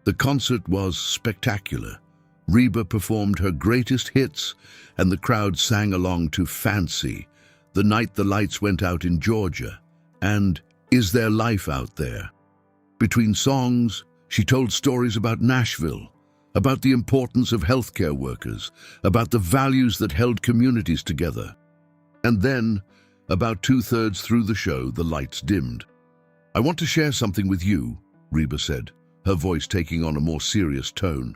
The concert was spectacular. Reba performed her greatest hits, and the crowd sang along to "Fancy," "The Night the Lights Went Out in Georgia," and "Is There Life Out There?" Between songs, she told stories about Nashville, about the importance of healthcare workers, about the values that held communities together. And then, About two-thirds through the show, the lights dimmed. "I want to share something with you," Reba said, her voice taking on a more serious tone.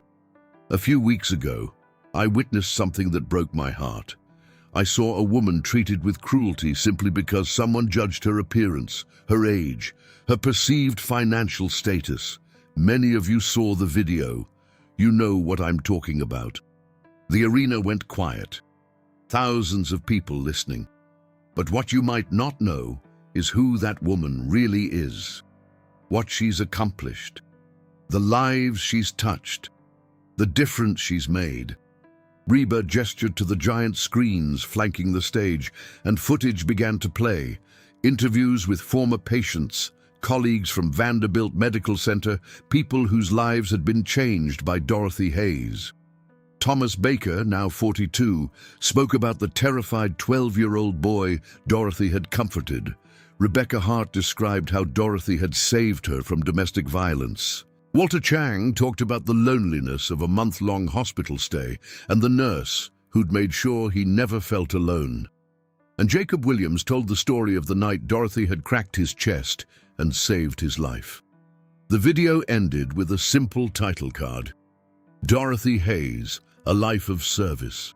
"A few weeks ago, I witnessed something that broke my heart. I saw a woman treated with cruelty simply because someone judged her appearance, her age, her perceived financial status. Many of you saw the video. You know what I'm talking about." The arena went quiet. Thousands of people listening. But what you might not know is who that woman really is. What she's accomplished. The lives she's touched. The difference she's made. Reba gestured to the giant screens flanking the stage, and footage began to play. Interviews with former patients, colleagues from Vanderbilt Medical Center, people whose lives had been changed by Dorothy Hayes. Thomas Baker, now 42, spoke about the terrified 12-year-old boy Dorothy had comforted. Rebecca Hart described how Dorothy had saved her from domestic violence. Walter Chang talked about the loneliness of a month-long hospital stay and the nurse who'd made sure he never felt alone. And Jacob Williams told the story of the night Dorothy had cracked his chest and saved his life. The video ended with a simple title card: Dorothy Hayes, A Life of Service.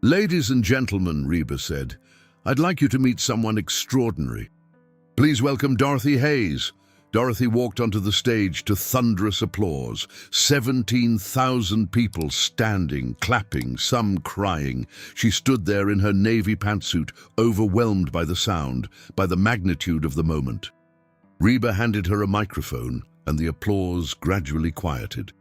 "Ladies and gentlemen," Reba said, "I'd like you to meet someone extraordinary. Please welcome Dorothy Hayes." Dorothy walked onto the stage to thunderous applause. 17,000 people standing, clapping, some crying. She stood there in her navy pantsuit, overwhelmed by the sound, by the magnitude of the moment. Reba handed her a microphone, and the applause gradually quieted.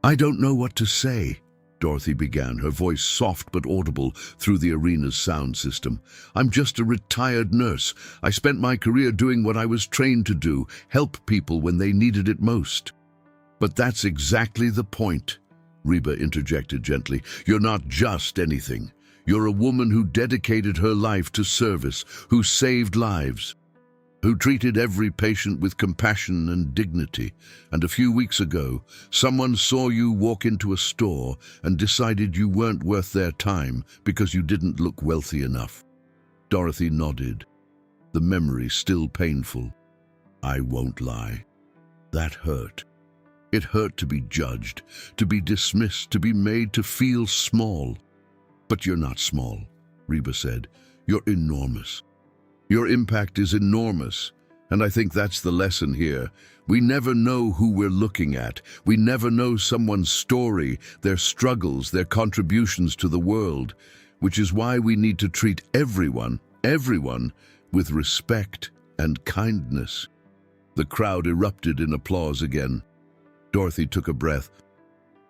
"I don't know what to say," Dorothy began, her voice soft but audible through the arena's sound system. "I'm just a retired nurse. I spent my career doing what I was trained to do, help people when they needed it most." "But that's exactly the point," Reba interjected gently. "You're not just anything. You're a woman who dedicated her life to service, who saved lives, who treated every patient with compassion and dignity. And a few weeks ago, someone saw you walk into a store and decided you weren't worth their time because you didn't look wealthy enough." Dorothy nodded, the memory still painful. "I won't lie. That hurt. It hurt to be judged, to be dismissed, to be made to feel small." "But you're not small," Reba said. "You're enormous. Your impact is enormous, and I think that's the lesson here. We never know who we're looking at. We never know someone's story, their struggles, their contributions to the world, which is why we need to treat everyone, with respect and kindness." The crowd erupted in applause again. Dorothy took a breath.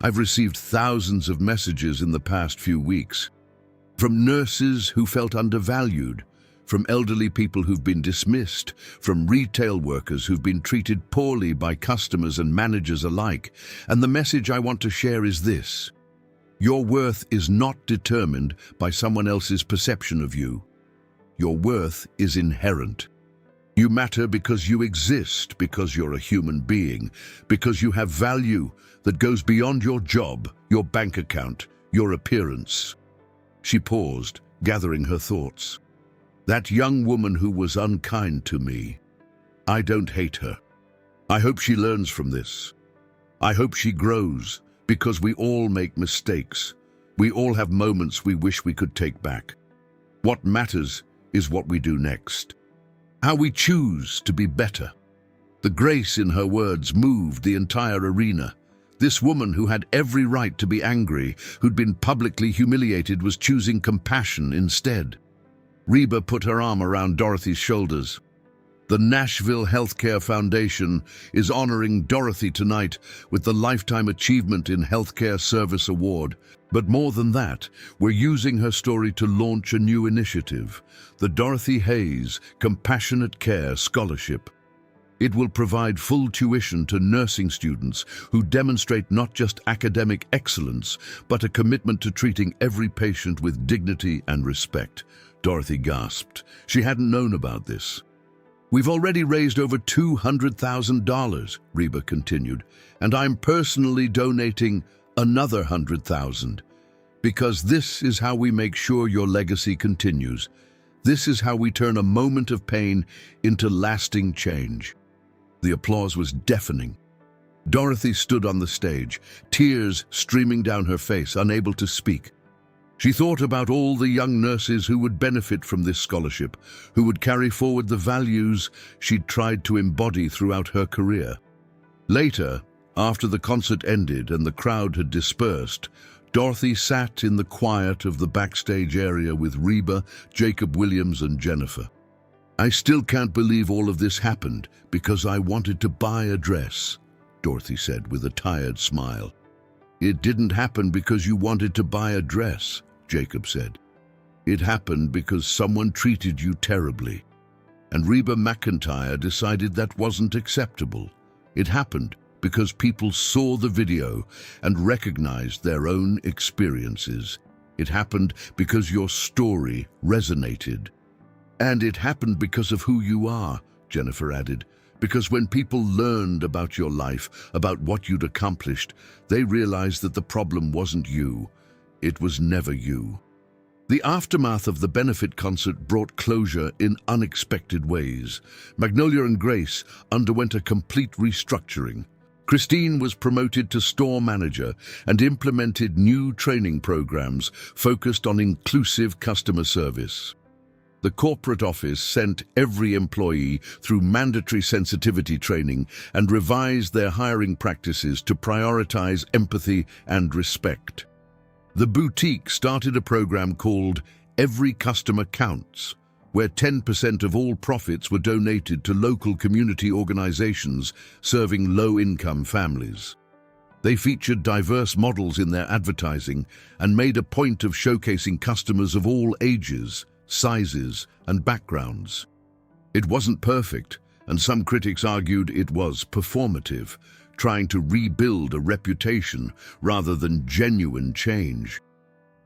"I've received thousands of messages in the past few weeks, from nurses who felt undervalued, from elderly people who've been dismissed, from retail workers who've been treated poorly by customers and managers alike. And the message I want to share is this: your worth is not determined by someone else's perception of you. Your worth is inherent. You matter because you exist, because you're a human being, because you have value that goes beyond your job, your bank account, your appearance." She paused, gathering her thoughts. "That young woman who was unkind to me, I don't hate her. I hope she learns from this. I hope she grows, because we all make mistakes. We all have moments we wish we could take back. What matters is what we do next. How we choose to be better." The grace in her words moved the entire arena. This woman who had every right to be angry, who'd been publicly humiliated, was choosing compassion instead. Reba put her arm around Dorothy's shoulders. "The Nashville Healthcare Foundation is honoring Dorothy tonight with the Lifetime Achievement in Healthcare Service Award. But more than that, we're using her story to launch a new initiative, the Dorothy Hayes Compassionate Care Scholarship. It will provide full tuition to nursing students who demonstrate not just academic excellence, but a commitment to treating every patient with dignity and respect." Dorothy gasped. She hadn't known about this. "We've already raised over $200,000, Reba continued, "and I'm personally donating another $100,000, because this is how we make sure your legacy continues. This is how we turn a moment of pain into lasting change." The applause was deafening. Dorothy stood on the stage, tears streaming down her face, unable to speak. She thought about all the young nurses who would benefit from this scholarship, who would carry forward the values she'd tried to embody throughout her career. Later, after the concert ended and the crowd had dispersed, Dorothy sat in the quiet of the backstage area with Reba, Jacob Williams, and Jennifer. "I still can't believe all of this happened because I wanted to buy a dress," Dorothy said with a tired smile. "It didn't happen because you wanted to buy a dress," Jacob said. "It happened because someone treated you terribly." And Reba McEntire decided that wasn't acceptable. It happened because people saw the video and recognized their own experiences. It happened because your story resonated. "And it happened because of who you are," Jennifer added. "Because when people learned about your life, about what you'd accomplished, they realized that the problem wasn't you. It was never you." The aftermath of the benefit concert brought closure in unexpected ways. Magnolia and Grace underwent a complete restructuring. Christine was promoted to store manager and implemented new training programs focused on inclusive customer service. The corporate office sent every employee through mandatory sensitivity training and revised their hiring practices to prioritize empathy and respect. The boutique started a program called Every Customer Counts, where 10% of all profits were donated to local community organizations serving low-income families. They featured diverse models in their advertising and made a point of showcasing customers of all ages, sizes, and backgrounds. It wasn't perfect, and some critics argued it was performative, trying to rebuild a reputation rather than genuine change.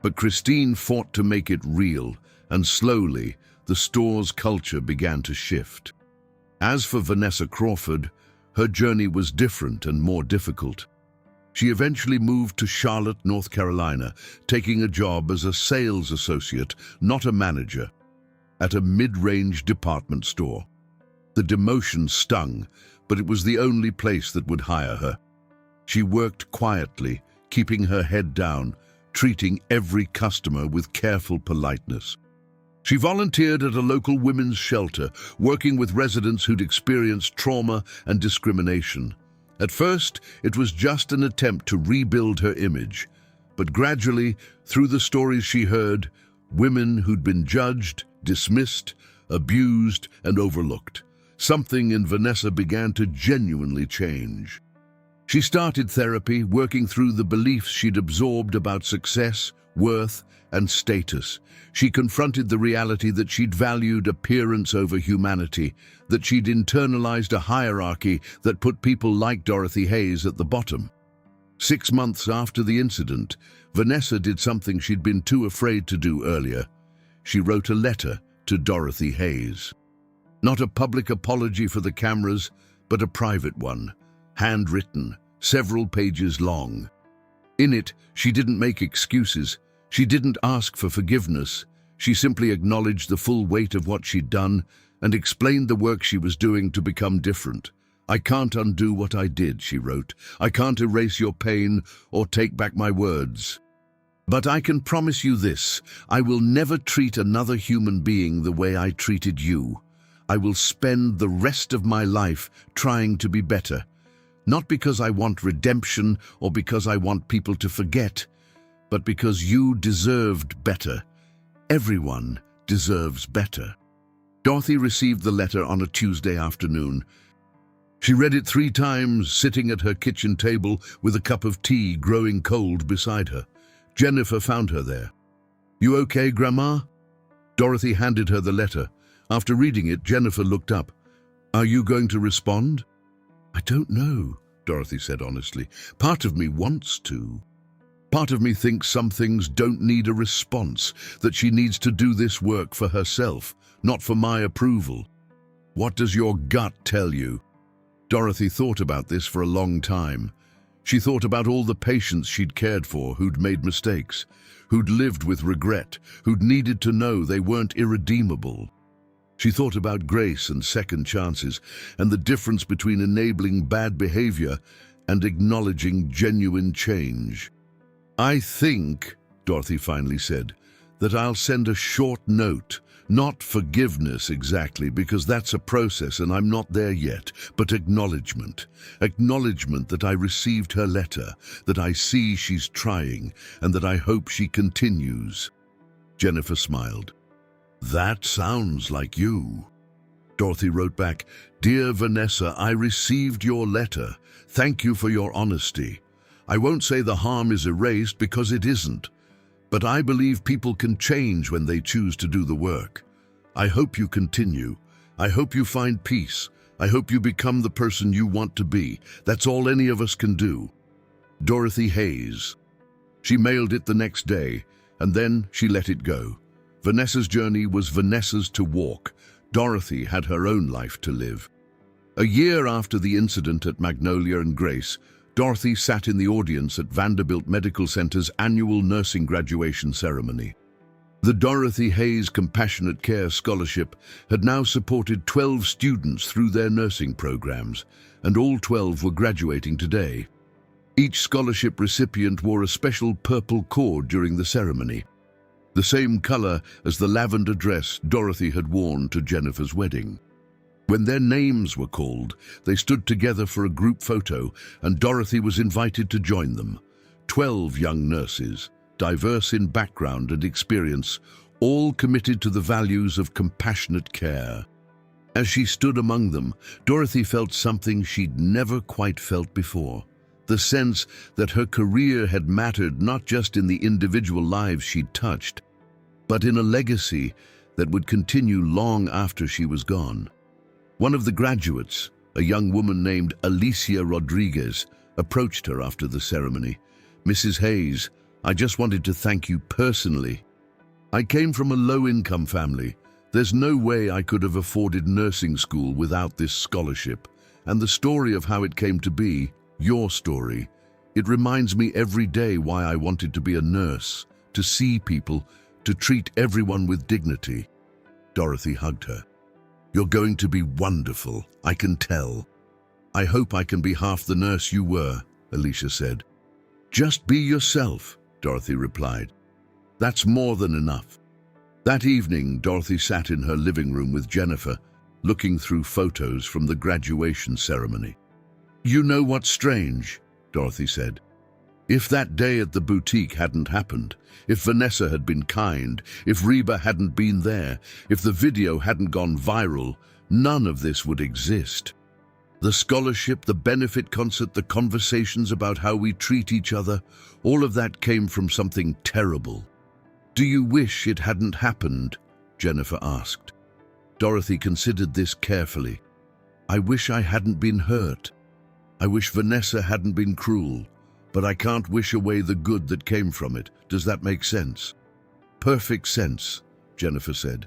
But Christine fought to make it real, and slowly, the store's culture began to shift. As for Vanessa Crawford, her journey was different and more difficult. She eventually moved to Charlotte, North Carolina, taking a job as a sales associate, not a manager, at a mid-range department store. The demotion stung, but it was the only place that would hire her. She worked quietly, keeping her head down, treating every customer with careful politeness. She volunteered at a local women's shelter, working with residents who'd experienced trauma and discrimination. At first, it was just an attempt to rebuild her image, but gradually, through the stories she heard, women who'd been judged, dismissed, abused, and overlooked, something in Vanessa began to genuinely change. She started therapy, working through the beliefs she'd absorbed about success, worth, and status. She confronted the reality that she'd valued appearance over humanity, that she'd internalized a hierarchy that put people like Dorothy Hayes at the bottom. 6 months after the incident, Vanessa did something she'd been too afraid to do earlier. She wrote a letter to Dorothy Hayes. Not a public apology for the cameras, but a private one, handwritten, several pages long. In it, she didn't make excuses. She didn't ask for forgiveness. She simply acknowledged the full weight of what she'd done and explained the work she was doing to become different. "I can't undo what I did," she wrote. "I can't erase your pain or take back my words. But I can promise you this: I will never treat another human being the way I treated you. I will spend the rest of my life trying to be better. Not because I want redemption or because I want people to forget, but because you deserved better. Everyone deserves better." Dorothy received the letter on a Tuesday afternoon. She read it 3 times, sitting at her kitchen table with a cup of tea growing cold beside her. Jennifer found her there. "You okay, Grandma?" Dorothy handed her the letter. After reading it, Jennifer looked up. "Are you going to respond?" "I don't know," Dorothy said honestly. "Part of me wants to. Part of me thinks some things don't need a response, that she needs to do this work for herself, not for my approval." "What does your gut tell you?" Dorothy thought about this for a long time. She thought about all the patients she'd cared for who'd made mistakes, who'd lived with regret, who'd needed to know they weren't irredeemable. She thought about grace and second chances, and the difference between enabling bad behavior and acknowledging genuine change. "I think," Dorothy finally said, "that I'll send a short note. Not forgiveness exactly, because that's a process and I'm not there yet, but acknowledgement. Acknowledgement that I received her letter, that I see she's trying, and that I hope she continues." Jennifer smiled. "That sounds like you." Dorothy wrote back, "Dear Vanessa, I received your letter. Thank you for your honesty. I won't say the harm is erased because it isn't. But I believe people can change when they choose to do the work. I hope you continue. I hope you find peace. I hope you become the person you want to be. That's all any of us can do. Dorothy Hayes." She mailed it the next day, and then she let it go. Vanessa's journey was Vanessa's to walk. Dorothy had her own life to live. A year after the incident at Magnolia and Grace, Dorothy sat in the audience at Vanderbilt Medical Center's annual nursing graduation ceremony. The Dorothy Hayes Compassionate Care Scholarship had now supported 12 students through their nursing programs, and all 12 were graduating today. Each scholarship recipient wore a special purple cord during the ceremony, the same color as the lavender dress Dorothy had worn to Jennifer's wedding. When their names were called, they stood together for a group photo, and Dorothy was invited to join them. 12 young nurses, diverse in background and experience, all committed to the values of compassionate care. As she stood among them, Dorothy felt something she'd never quite felt before. The sense that her career had mattered not just in the individual lives she'd touched, but in a legacy that would continue long after she was gone. One of the graduates, a young woman named Alicia Rodriguez, approached her after the ceremony. "Mrs. Hayes, I just wanted to thank you personally. I came from a low-income family. There's no way I could have afforded nursing school without this scholarship. And the story of how it came to be, your story, it reminds me every day why I wanted to be a nurse, to see people, to treat everyone with dignity." Dorothy hugged her. "You're going to be wonderful, I can tell." "I hope I can be half the nurse you were," Alicia said. "Just be yourself," Dorothy replied. "That's more than enough." That evening, Dorothy sat in her living room with Jennifer, looking through photos from the graduation ceremony. "You know what's strange?" Dorothy said. "If that day at the boutique hadn't happened, if Vanessa had been kind, if Reba hadn't been there, if the video hadn't gone viral, none of this would exist. The scholarship, the benefit concert, the conversations about how we treat each other, all of that came from something terrible." "Do you wish it hadn't happened?" Jennifer asked. Dorothy considered this carefully. "I wish I hadn't been hurt. I wish Vanessa hadn't been cruel. But I can't wish away the good that came from it. Does that make sense?" "Perfect sense," Jennifer said.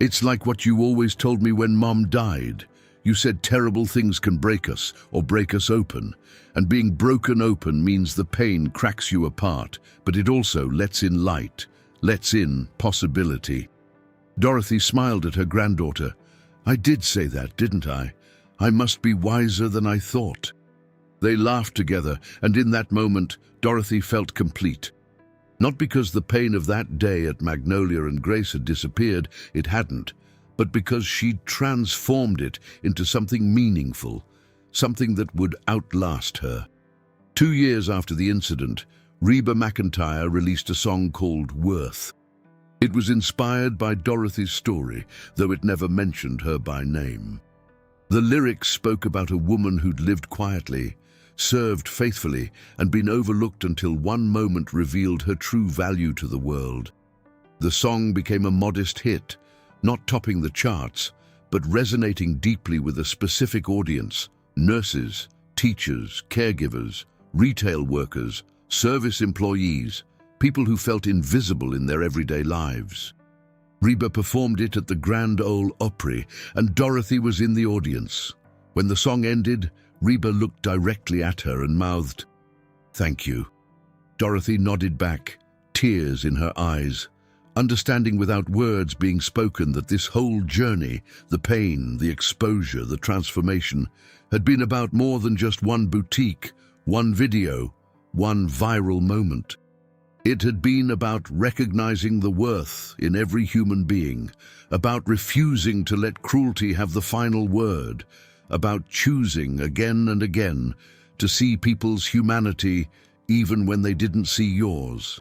"It's like what you always told me when Mom died. You said terrible things can break us or break us open, and being broken open means the pain cracks you apart, but it also lets in light, lets in possibility." Dorothy smiled at her granddaughter. "I did say that, didn't I? I must be wiser than I thought." They laughed together, and in that moment, Dorothy felt complete. Not because the pain of that day at Magnolia and Grace had disappeared, it hadn't, but because she'd transformed it into something meaningful, something that would outlast her. 2 years after the incident, Reba McEntire released a song called Worth. It was inspired by Dorothy's story, though it never mentioned her by name. The lyrics spoke about a woman who'd lived quietly, served faithfully, and been overlooked until one moment revealed her true value to the world. The song became a modest hit, not topping the charts, but resonating deeply with a specific audience: nurses, teachers, caregivers, retail workers, service employees, people who felt invisible in their everyday lives. Reba performed it at the Grand Ole Opry, and Dorothy was in the audience. When the song ended, Reba looked directly at her and mouthed, "Thank you." Dorothy nodded back, tears in her eyes, understanding without words being spoken that this whole journey, the pain, the exposure, the transformation, had been about more than just one boutique, one video, one viral moment. It had been about recognizing the worth in every human being, about refusing to let cruelty have the final word, about choosing again and again to see people's humanity even when they didn't see yours.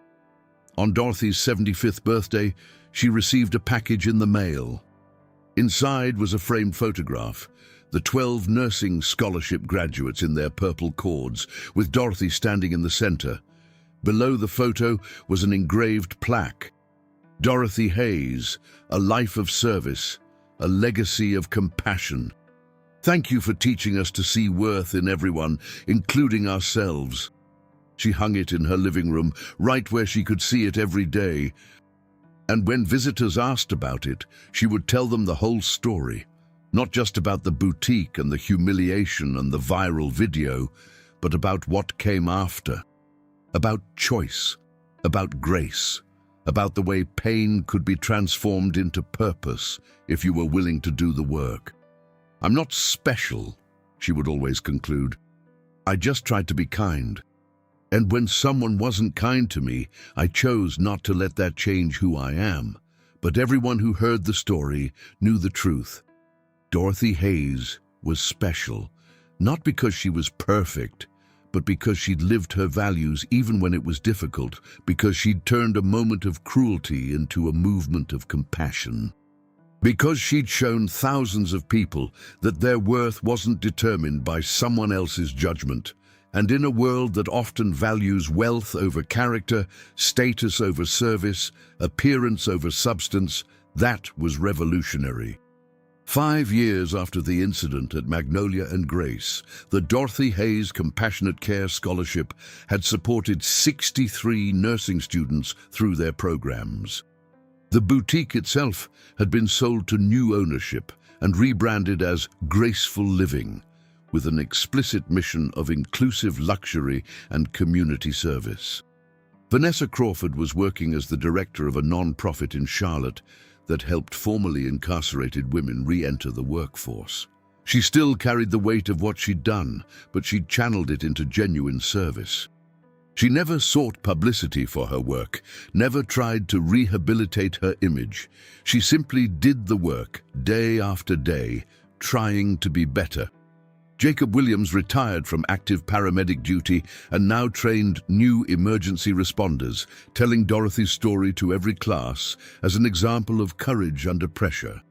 On Dorothy's 75th birthday, she received a package in the mail. Inside was a framed photograph, the 12 nursing scholarship graduates in their purple cords, with Dorothy standing in the center. Below the photo was an engraved plaque. Dorothy Hayes, a life of service, a legacy of compassion. Thank you for teaching us to see worth in everyone, including ourselves. She hung it in her living room, right where she could see it every day. And when visitors asked about it, she would tell them the whole story. Not just about the boutique and the humiliation and the viral video, but about what came after. About choice, about grace, about the way pain could be transformed into purpose if you were willing to do the work. "I'm not special," she would always conclude. "I just tried to be kind. And when someone wasn't kind to me, I chose not to let that change who I am." But everyone who heard the story knew the truth. Dorothy Hayes was special, not because she was perfect, but because she'd lived her values even when it was difficult, because she'd turned a moment of cruelty into a movement of compassion. Because she'd shown thousands of people that their worth wasn't determined by someone else's judgment. And in a world that often values wealth over character, status over service, appearance over substance, that was revolutionary. 5 years after the incident at Magnolia and Grace, the Dorothy Hayes Compassionate Care Scholarship had supported 63 nursing students through their programs. The boutique itself had been sold to new ownership and rebranded as Graceful Living, with an explicit mission of inclusive luxury and community service. Vanessa Crawford was working as the director of a non-profit in Charlotte that helped formerly incarcerated women re-enter the workforce. She still carried the weight of what she'd done, but she'd channeled it into genuine service. She never sought publicity for her work, never tried to rehabilitate her image. She simply did the work, day after day, trying to be better. Jacob Williams retired from active paramedic duty and now trained new emergency responders, telling Dorothy's story to every class as an example of courage under pressure.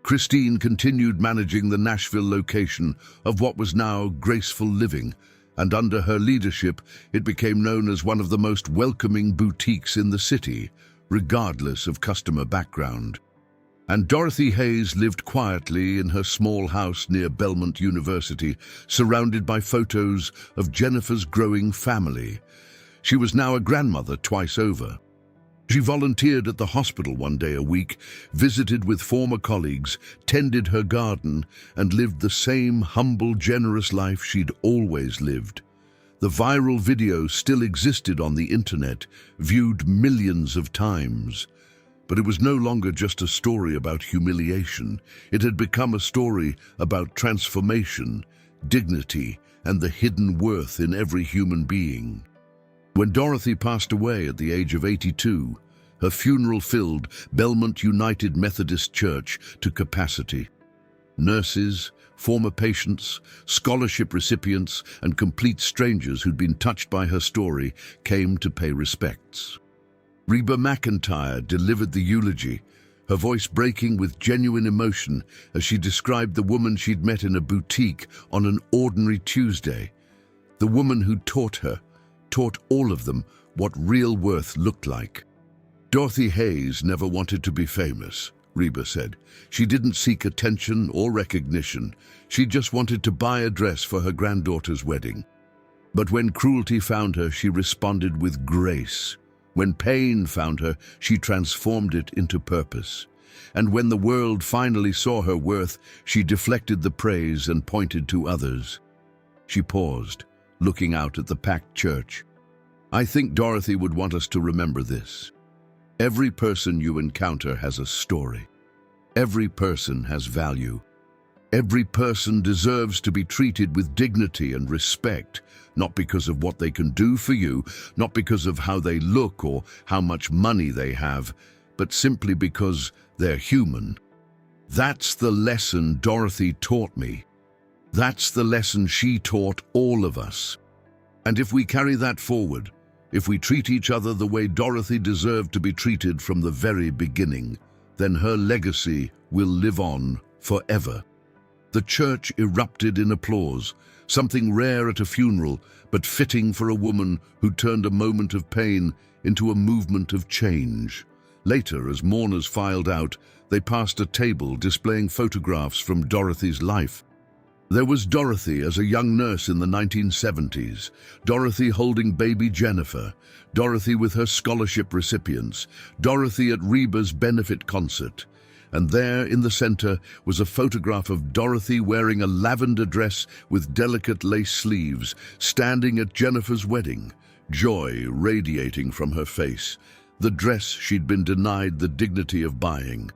Christine continued managing the Nashville location of what was now Graceful Living, and under her leadership, it became known as one of the most welcoming boutiques in the city, regardless of customer background. And Dorothy Hayes lived quietly in her small house near Belmont University, surrounded by photos of Jennifer's growing family. She was now a grandmother twice over. She volunteered at the hospital one day a week, visited with former colleagues, tended her garden, and lived the same humble, generous life she'd always lived. The viral video still existed on the internet, viewed millions of times. But it was no longer just a story about humiliation. It had become a story about transformation, dignity, and the hidden worth in every human being. When Dorothy passed away at the age of 82, her funeral filled Belmont United Methodist Church to capacity. Nurses, former patients, scholarship recipients, and complete strangers who'd been touched by her story came to pay respects. Reba McEntire delivered the eulogy, her voice breaking with genuine emotion as she described the woman she'd met in a boutique on an ordinary Tuesday. The woman who taught all of them, what real worth looked like. "Dorothy Hayes never wanted to be famous," Reba said. "She didn't seek attention or recognition. She just wanted to buy a dress for her granddaughter's wedding. But when cruelty found her, she responded with grace. When pain found her, she transformed it into purpose. And when the world finally saw her worth, she deflected the praise and pointed to others." She paused, looking out at the packed church. I think Dorothy would want us to remember this. Every person you encounter has a story. Every person has value. Every person deserves to be treated with dignity and respect, not because of what they can do for you, not because of how they look or how much money they have, but simply because they're human. That's the lesson Dorothy taught me. That's the lesson she taught all of us. And if we carry that forward, if we treat each other the way Dorothy deserved to be treated from the very beginning, then her legacy will live on forever. The church erupted in applause, something rare at a funeral, but fitting for a woman who turned a moment of pain into a movement of change. Later, as mourners filed out, they passed a table displaying photographs from Dorothy's life. There was Dorothy as a young nurse in the 1970s, Dorothy holding baby Jennifer, Dorothy with her scholarship recipients, Dorothy at Reba's benefit concert. And there in the center was a photograph of Dorothy wearing a lavender dress with delicate lace sleeves, standing at Jennifer's wedding, joy radiating from her face, the dress she'd been denied the dignity of buying.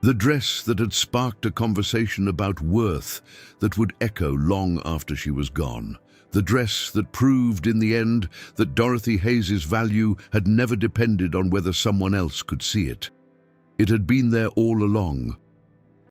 The dress that had sparked a conversation about worth that would echo long after she was gone. The dress that proved in the end that Dorothy Hayes's value had never depended on whether someone else could see it. It had been there all along,